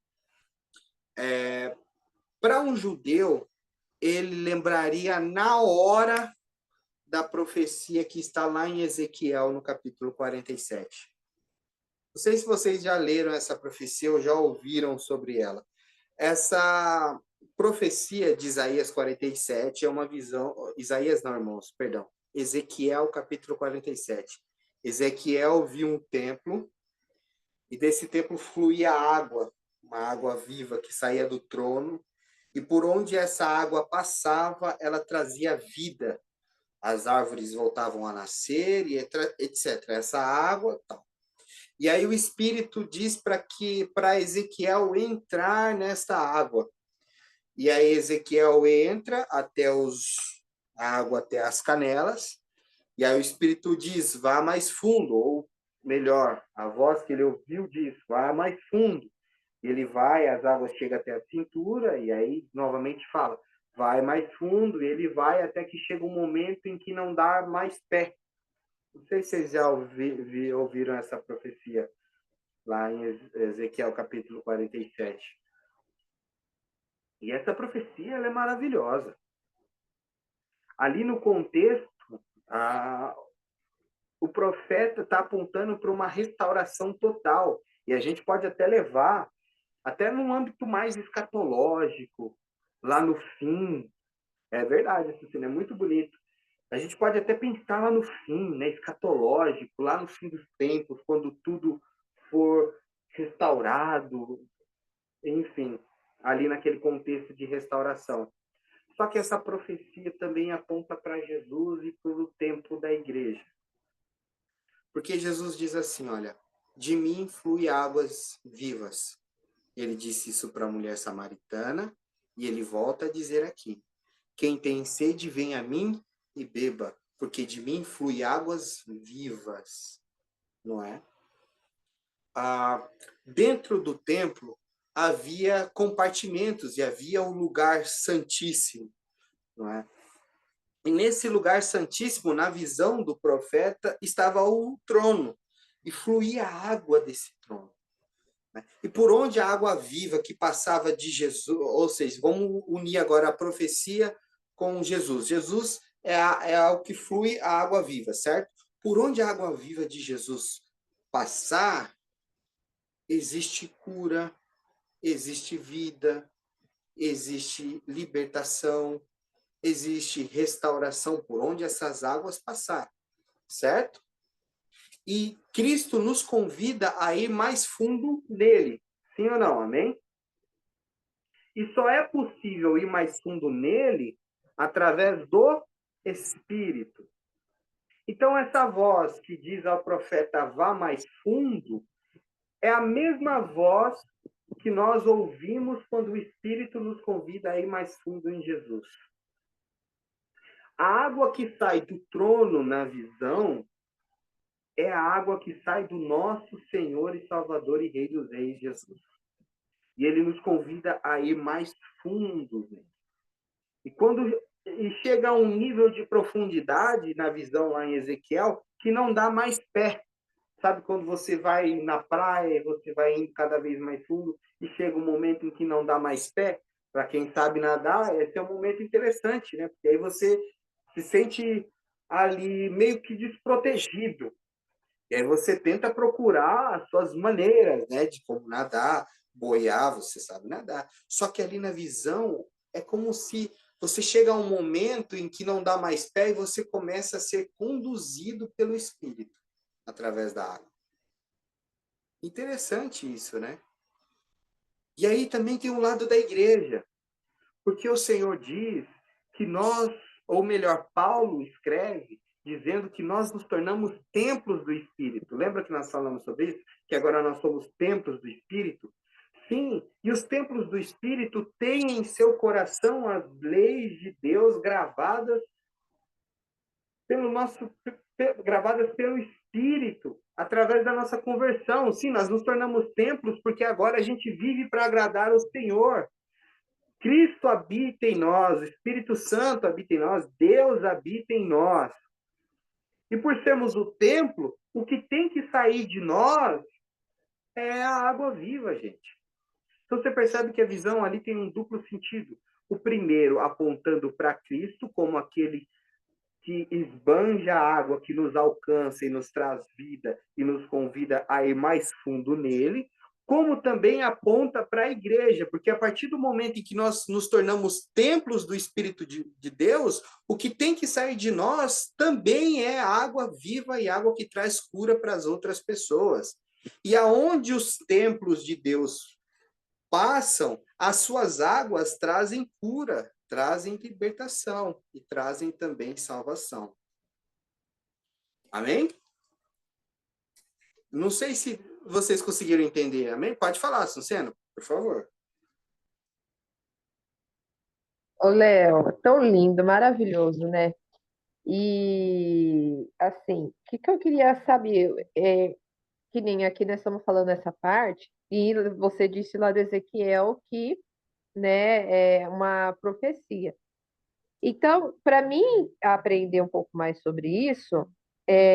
para um judeu, ele lembraria na hora da profecia que está lá em Ezequiel, no capítulo 47. Não sei se vocês já leram essa profecia ou já ouviram sobre ela. Essa profecia de Isaías 47 é uma visão... Isaías não, irmãos, perdão. Ezequiel, capítulo 47. Ezequiel viu um templo e desse templo fluía água, uma água viva que saía do trono, e por onde essa água passava, ela trazia vida. As árvores voltavam a nascer, e etc. Essa água, tal. E aí o Espírito diz para Ezequiel entrar nesta água. E aí Ezequiel entra a água até as canelas, e aí o Espírito diz, vá mais fundo, ou melhor, a voz que ele ouviu diz, vá mais fundo. Ele vai, as águas chegam até a cintura, e aí novamente fala, vai mais fundo, e ele vai até que chega um momento em que não dá mais pé. Não sei se vocês já ouviram essa profecia lá em Ezequiel capítulo 47. E essa profecia ela é maravilhosa. Ali no contexto, o profeta está apontando para uma restauração total. E a gente pode até levar, até num âmbito mais escatológico, lá no fim. É verdade, isso é muito bonito. A gente pode até pensar lá no fim, né, escatológico, lá no fim dos tempos, quando tudo for restaurado, enfim, ali naquele contexto de restauração. Só que essa profecia também aponta para Jesus e para o tempo da igreja. Porque Jesus diz assim, olha, de mim flui águas vivas. Ele disse isso para a mulher samaritana e ele volta a dizer aqui, quem tem sede, vem a mim e beba, porque de mim flui águas vivas, não é? Dentro do templo havia compartimentos e havia o lugar santíssimo, não é? E nesse lugar santíssimo, na visão do profeta, estava o trono e fluía água desse trono. E por onde a água viva que passava de Jesus, ou seja, vamos unir agora a profecia com Jesus. Jesus é o que flui a água viva, certo? Por onde a água viva de Jesus passar, existe cura, existe vida, existe libertação, existe restauração por onde essas águas passar, certo? E Cristo nos convida a ir mais fundo nele, sim ou não, amém? E só é possível ir mais fundo nele através do Espírito. Então, essa voz que diz ao profeta, vá mais fundo, é a mesma voz que nós ouvimos quando o Espírito nos convida a ir mais fundo em Jesus. A água que sai do trono na visão é a água que sai do nosso Senhor e Salvador e Rei dos Reis, Jesus. E ele nos convida a ir mais fundo. E quando chega a um nível de profundidade na visão lá em Ezequiel, que não dá mais pé. Sabe quando você vai na praia, você vai indo cada vez mais fundo e chega um momento em que não dá mais pé? Para quem sabe nadar, esse é um momento interessante, né? Porque aí você se sente ali meio que desprotegido. E aí você tenta procurar as suas maneiras, né? De como nadar, boiar, você sabe nadar. Só que ali na visão, é como se você chega a um momento em que não dá mais pé e você começa a ser conduzido pelo Espírito através da água. Interessante isso, né? E aí também tem um lado da igreja. Porque o Senhor diz que nós, ou melhor, Paulo escreve, dizendo que nós nos tornamos templos do Espírito. Lembra que nós falamos sobre isso? Que agora nós somos templos do Espírito? Sim, e os templos do Espírito têm em seu coração as leis de Deus gravadas pelo Espírito, através da nossa conversão. Sim, nós nos tornamos templos porque agora a gente vive para agradar o Senhor. Cristo habita em nós, o Espírito Santo habita em nós, Deus habita em nós. E por sermos o templo, o que tem que sair de nós é a água viva, gente. Então você percebe que a visão ali tem um duplo sentido. O primeiro apontando para Cristo como aquele que que esbanja a água, que nos alcança e nos traz vida e nos convida a ir mais fundo nele, como também aponta para a igreja, porque a partir do momento em que nós nos tornamos templos do Espírito de Deus, o que tem que sair de nós também é água viva e água que traz cura para as outras pessoas. E aonde os templos de Deus passam, as suas águas trazem cura, trazem libertação e trazem também salvação. Amém? Não sei se vocês conseguiram entender. Amém? Pode falar, Suceno, por favor. Ô, Léo, tão lindo, maravilhoso, né? E, assim, o que eu queria saber? Que nem aqui nós estamos falando essa parte, e você disse lá de Ezequiel que, né, é uma profecia. Então, para mim aprender um pouco mais sobre isso,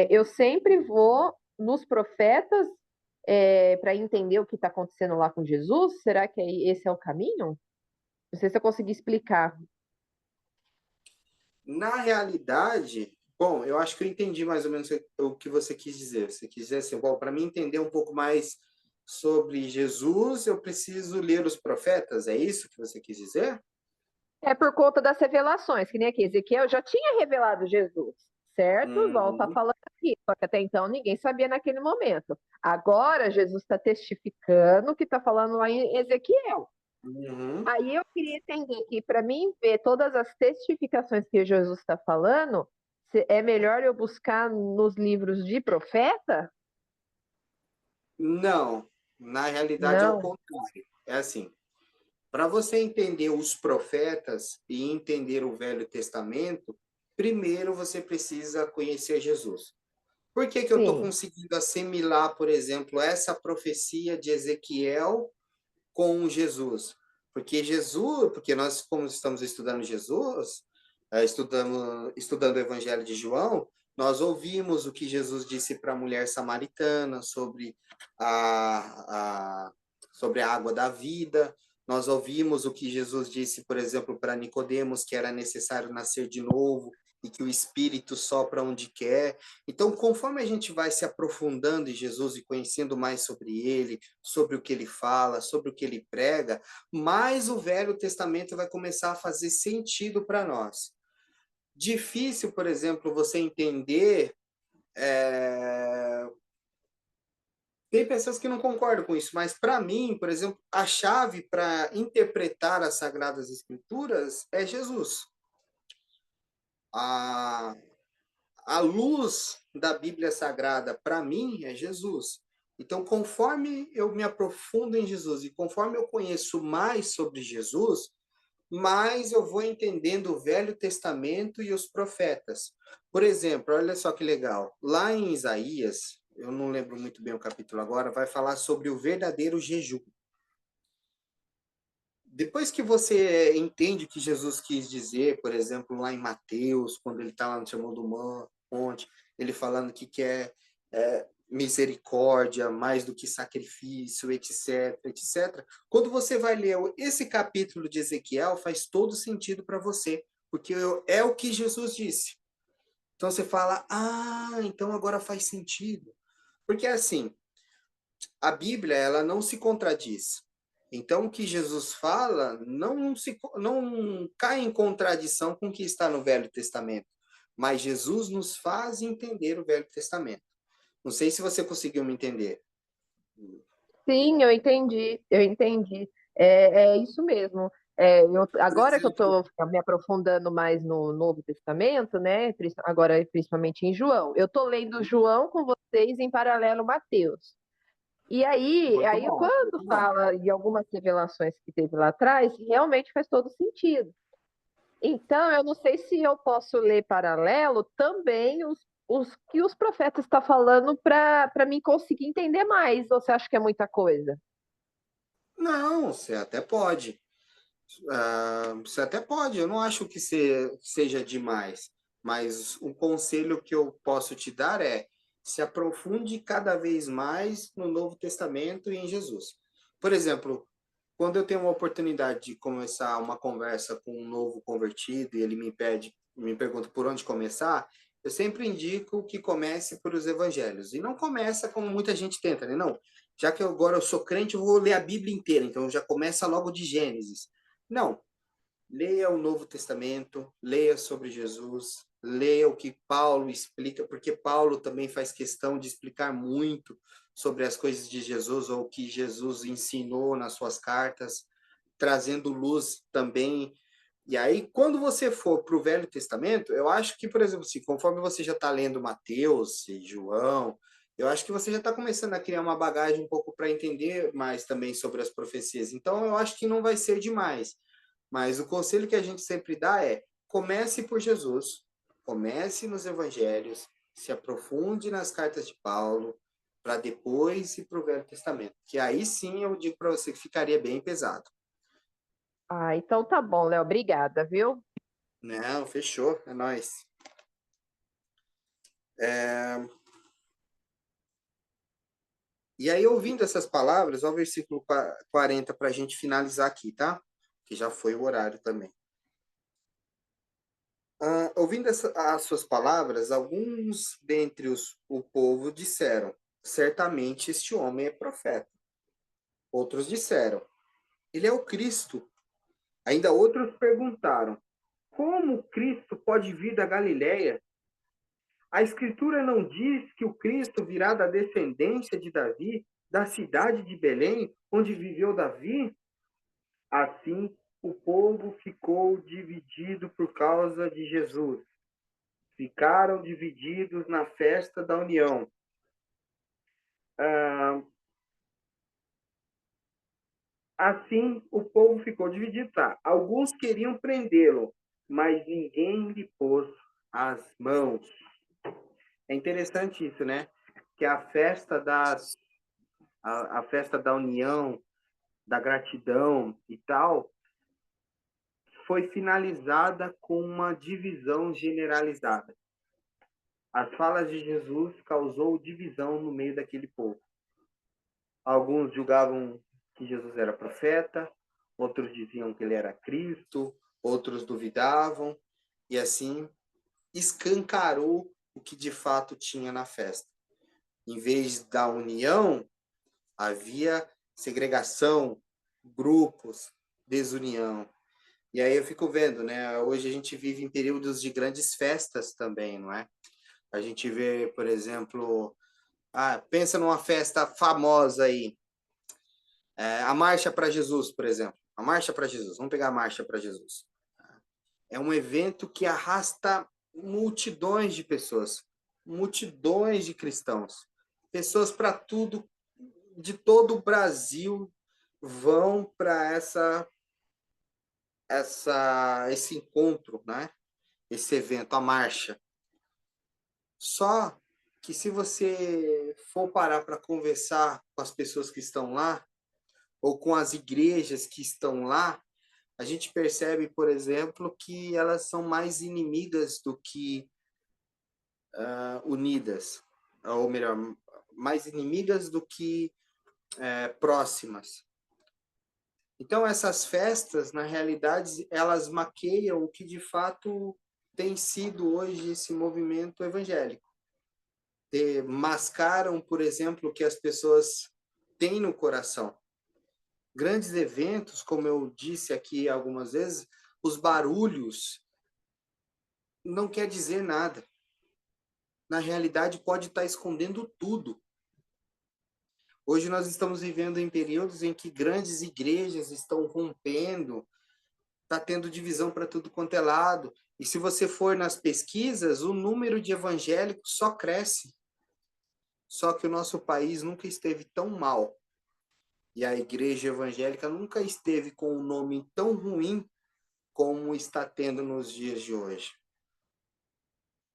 eu sempre vou nos profetas para entender o que está acontecendo lá com Jesus. Será que esse é o caminho? Não sei se eu consegui explicar. Na realidade, bom, eu acho que eu entendi mais ou menos o que você quis dizer. Você quis dizer assim, bom, para mim entender um pouco mais sobre Jesus, eu preciso ler os profetas, é isso que você quis dizer? É por conta das revelações, que nem aqui, Ezequiel já tinha revelado Jesus, certo? Igual está Uhum, falando aqui, só que até então ninguém sabia naquele momento. Agora Jesus está testificando o que está falando lá em Ezequiel. uhum. Aí eu queria entender que, para mim, ver todas as testificações que Jesus está falando, é melhor eu buscar nos livros de profeta? Não, na realidade é o Não. contrário. É assim, para você entender os profetas e entender o Velho Testamento, primeiro você precisa conhecer Jesus. Por que que eu estou Sim, conseguindo assimilar, por exemplo, essa profecia de Ezequiel com Jesus? Porque nós, como estamos estudando Jesus, estudando o Evangelho de João, nós ouvimos o que Jesus disse para a mulher samaritana a, sobre a água da vida. Nós ouvimos o que Jesus disse, por exemplo, para Nicodemos, que era necessário nascer de novo e que o Espírito sopra onde quer. Então, conforme a gente vai se aprofundando em Jesus e conhecendo mais sobre ele, sobre o que ele fala, sobre o que ele prega, mais o Velho Testamento vai começar a fazer sentido para nós. Difícil, por exemplo, você entender. Tem pessoas que não concordam com isso, mas para mim, por exemplo, a chave para interpretar as Sagradas Escrituras é Jesus. A, a luz da Bíblia Sagrada, para mim, é Jesus. Então, conforme eu me aprofundo em Jesus e conforme eu conheço mais sobre Jesus, mais eu vou entendendo o Velho Testamento e os profetas. Por exemplo, olha só que legal. Lá em Isaías, eu não lembro muito bem o capítulo agora, vai falar sobre o verdadeiro jejum. Depois que você entende o que Jesus quis dizer, por exemplo, lá em Mateus, quando ele está lá no Sermão do Monte, ele falando que quer misericórdia mais do que sacrifício, etc, etc. Quando você vai ler esse capítulo de Ezequiel, faz todo sentido para você, porque é o que Jesus disse. Então você fala, então agora faz sentido. Porque assim, a Bíblia ela não se contradiz. Então, o que Jesus fala não cai em contradição com o que está no Velho Testamento. Mas Jesus nos faz entender o Velho Testamento. Não sei se você conseguiu me entender. sim, eu entendi, eu entendi. É isso mesmo. Por Agora que eu exemplo, estou me aprofundando mais no Novo Testamento, né? Agora, principalmente em João, eu estou lendo João com vocês em paralelo Mateus. E muito aí bom, quando muito bom. fala de algumas revelações que teve lá atrás, realmente faz todo sentido. Então, eu não sei se eu posso ler paralelo também os que os profetas estão falando para mim conseguir entender mais. Ou você acha que é muita coisa? Não, você até pode. Você até pode. Eu não acho que seja demais. Mas o conselho que eu posso te dar é se aprofunde cada vez mais no Novo Testamento e em Jesus. Por exemplo, quando eu tenho uma oportunidade de começar uma conversa com um novo convertido e ele me pede me pergunta por onde começar, eu sempre indico que comece por os evangelhos. E não começa como muita gente tenta, né? Não, já que agora eu sou crente, eu vou ler a Bíblia inteira, então já começa logo de Gênesis. Não, leia o Novo Testamento, leia sobre Jesus, leia o que Paulo explica, porque Paulo também faz questão de explicar muito sobre as coisas de Jesus ou o que Jesus ensinou nas suas cartas, trazendo luz também. E aí, quando você for para o Velho Testamento, eu acho que, por exemplo, assim, conforme você já está lendo Mateus e João, eu acho que você já está começando a criar uma bagagem um pouco para entender mais também sobre as profecias. Então, eu acho que não vai ser demais. Mas o conselho que a gente sempre dá é: comece por Jesus, comece nos evangelhos, se aprofunde nas cartas de Paulo, para depois ir para o Velho Testamento. Que aí sim eu digo para você que ficaria bem pesado. Ah, então tá bom, Léo. Obrigada, viu? Não, fechou, é nóis. E aí, ouvindo essas palavras, ó, o versículo 40 para a gente finalizar aqui, tá? Que já foi o horário também. Ouvindo as suas palavras, alguns dentre o povo disseram: certamente este homem é profeta. Outros disseram: ele é o Cristo. Ainda outros perguntaram: como o Cristo pode vir da Galiléia? A Escritura não diz que o Cristo virá da descendência de Davi, da cidade de Belém, onde viveu Davi? Assim, o povo ficou dividido por causa de Jesus. Ficaram divididos na festa da união. Assim, o povo ficou dividido. Tá? Alguns queriam prendê-lo, mas ninguém lhe pôs as mãos. É interessante isso, né? Que a festa a festa da união, da gratidão e tal, foi finalizada com uma divisão generalizada. As falas de Jesus causou divisão no meio daquele povo. Alguns julgavam que Jesus era profeta, outros diziam que ele era Cristo, outros duvidavam, e assim escancarou o que de fato tinha na festa. Em vez da união, havia segregação, grupos, desunião. E aí eu fico vendo, né? Hoje a gente vive em períodos de grandes festas também, não é? A gente vê, por exemplo, pensa numa festa famosa aí, a Marcha para Jesus, por exemplo. A Marcha para Jesus, vamos pegar a Marcha para Jesus. É um evento que arrasta multidões de pessoas, multidões de cristãos, pessoas para tudo, de todo o Brasil vão para esse encontro, né? Esse evento, a marcha. Só que se você for parar para conversar com as pessoas que estão lá, ou com as igrejas que estão lá, a gente percebe, por exemplo, que elas são mais inimigas do que unidas, ou melhor, mais inimigas do que próximas. Então, essas festas, na realidade, elas maqueiam o que de fato tem sido hoje esse movimento evangélico. Mascaram, por exemplo, o que as pessoas têm no coração. Grandes eventos, como eu disse aqui algumas vezes, os barulhos não quer dizer nada. Na realidade, pode estar escondendo tudo. Hoje nós estamos vivendo em períodos em que grandes igrejas estão rompendo, está tendo divisão para tudo quanto é lado. E se você for nas pesquisas, o número de evangélicos só cresce. Só que o nosso país nunca esteve tão mal. E a igreja evangélica nunca esteve com um nome tão ruim como está tendo nos dias de hoje.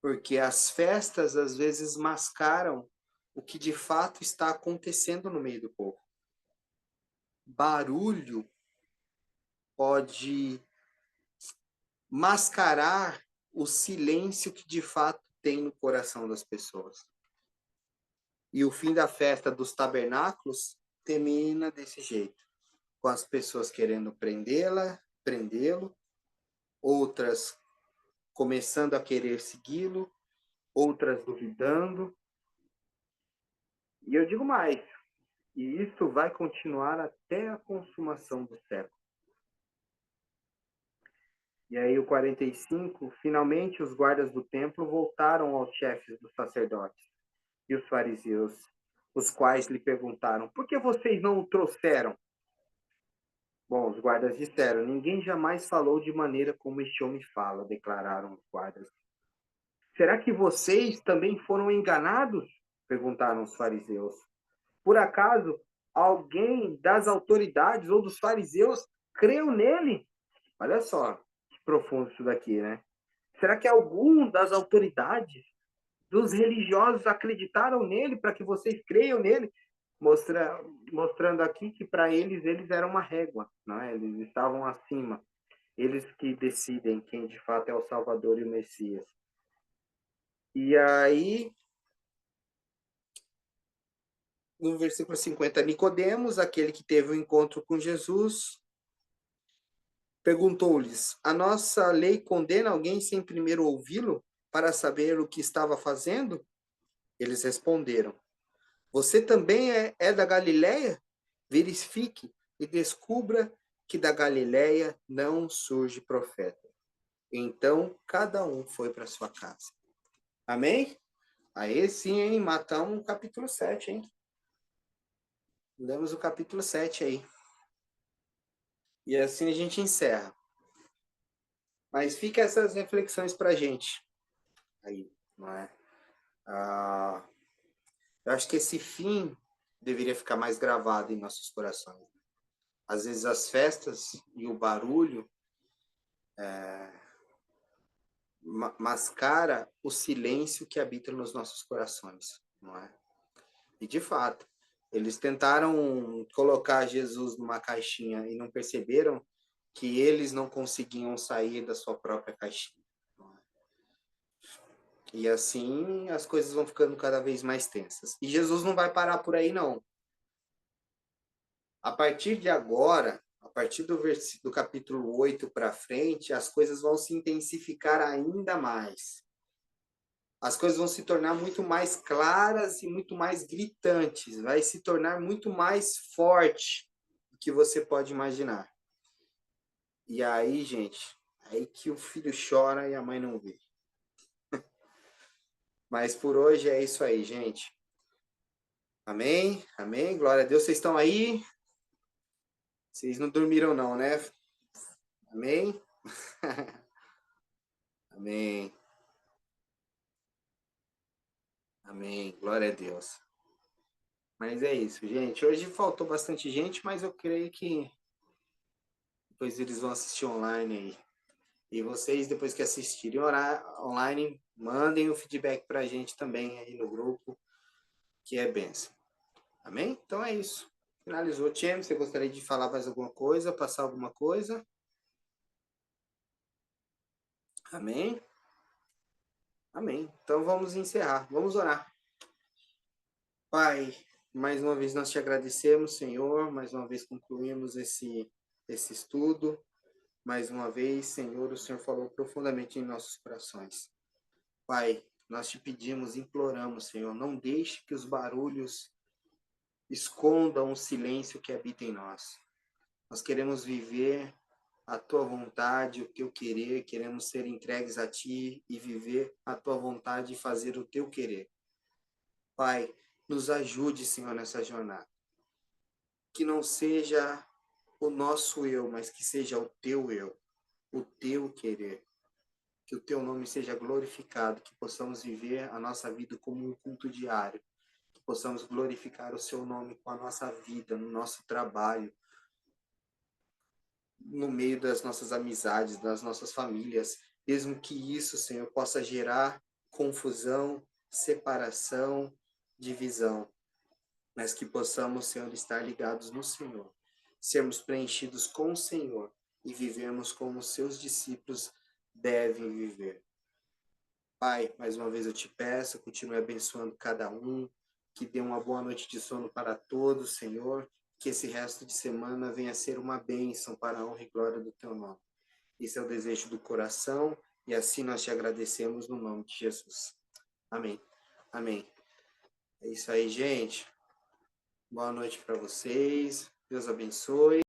Porque as festas, às vezes, mascaram o que de fato está acontecendo no meio do povo. Barulho pode mascarar o silêncio que de fato tem no coração das pessoas. E o fim da festa dos tabernáculos termina desse jeito, com as pessoas querendo prendê-lo, outras começando a querer segui-lo, outras duvidando. E eu digo mais, e isso vai continuar até a consumação do século. E aí, o 45, finalmente os guardas do templo voltaram aos chefes dos sacerdotes e os fariseus, os quais lhe perguntaram: por que vocês não o trouxeram? Bom, os guardas disseram: ninguém jamais falou de maneira como este homem fala, declararam os guardas. Será que vocês também foram enganados? Perguntaram os fariseus. Por acaso alguém das autoridades ou dos fariseus creu nele? Olha só que profundo isso daqui, né? Será que algum das autoridades, dos religiosos, acreditaram nele para que vocês creiam nele? Mostrando aqui que para eles eram uma régua, não é? Eles estavam acima. Eles que decidem quem de fato é o Salvador e o Messias. E aí, no versículo 50, Nicodemos, aquele que teve o encontro com Jesus, perguntou-lhes: a nossa lei condena alguém sem primeiro ouvi-lo para saber o que estava fazendo? Eles responderam: você também é da Galileia? Verifique e descubra que da Galileia não surge profeta. Então, cada um foi para sua casa. Amém? Aí sim, hein? Matamos o capítulo 7, hein? Lemos o capítulo 7 aí. E assim a gente encerra. Mas fica essas reflexões para a gente. Aí, não é? Eu acho que esse fim deveria ficar mais gravado em nossos corações. Às vezes as festas e o barulho mascara o silêncio que habita nos nossos corações, não é? E de fato, eles tentaram colocar Jesus numa caixinha e não perceberam que eles não conseguiam sair da sua própria caixinha. Não é? E assim as coisas vão ficando cada vez mais tensas. E Jesus não vai parar por aí, não. A partir de agora, a partir do capítulo 8 para frente, as coisas vão se intensificar ainda mais. As coisas vão se tornar muito mais claras e muito mais gritantes. Vai se tornar muito mais forte do que você pode imaginar. E aí, gente, aí que o filho chora e a mãe não vê. Mas por hoje é isso aí, gente. Amém? Amém? Glória a Deus. Vocês estão aí? Vocês não dormiram não, né? Amém? Amém. Amém. Glória a Deus. Mas é isso, gente. Hoje faltou bastante gente, mas eu creio que depois eles vão assistir online aí. E vocês, depois que assistirem online, mandem o feedback pra gente também aí no grupo, que é bênção. Amém? Então é isso. Finalizou. Tchê, você gostaria de falar mais alguma coisa, passar alguma coisa? Amém? Amém. Então vamos encerrar. Vamos orar. Pai, mais uma vez nós te agradecemos, Senhor. Mais uma vez concluímos esse estudo. Mais uma vez, Senhor, o Senhor falou profundamente em nossos corações. Pai, nós te pedimos, imploramos, Senhor, não deixe que os barulhos escondam o silêncio que habita em nós. Nós queremos viver a tua vontade, o teu querer, queremos ser entregues a ti e viver a tua vontade e fazer o teu querer. Pai, nos ajude, Senhor, nessa jornada. Que não seja o nosso eu, mas que seja o teu eu, o teu querer. Que o teu nome seja glorificado, que possamos viver a nossa vida como um culto diário, que possamos glorificar o seu nome com a nossa vida, no nosso trabalho, no meio das nossas amizades, das nossas famílias, mesmo que isso, Senhor, possa gerar confusão, separação, divisão, mas que possamos, Senhor, estar ligados no Senhor, sermos preenchidos com o Senhor e vivermos como seus discípulos devem viver. Pai, mais uma vez eu te peço, continue abençoando cada um, que dê uma boa noite de sono para todos, Senhor, que esse resto de semana venha a ser uma bênção para a honra e glória do teu nome. Esse é o desejo do coração E assim nós te agradecemos no nome de Jesus. Amém. Amém. É isso aí, gente. Boa noite para vocês. Deus abençoe.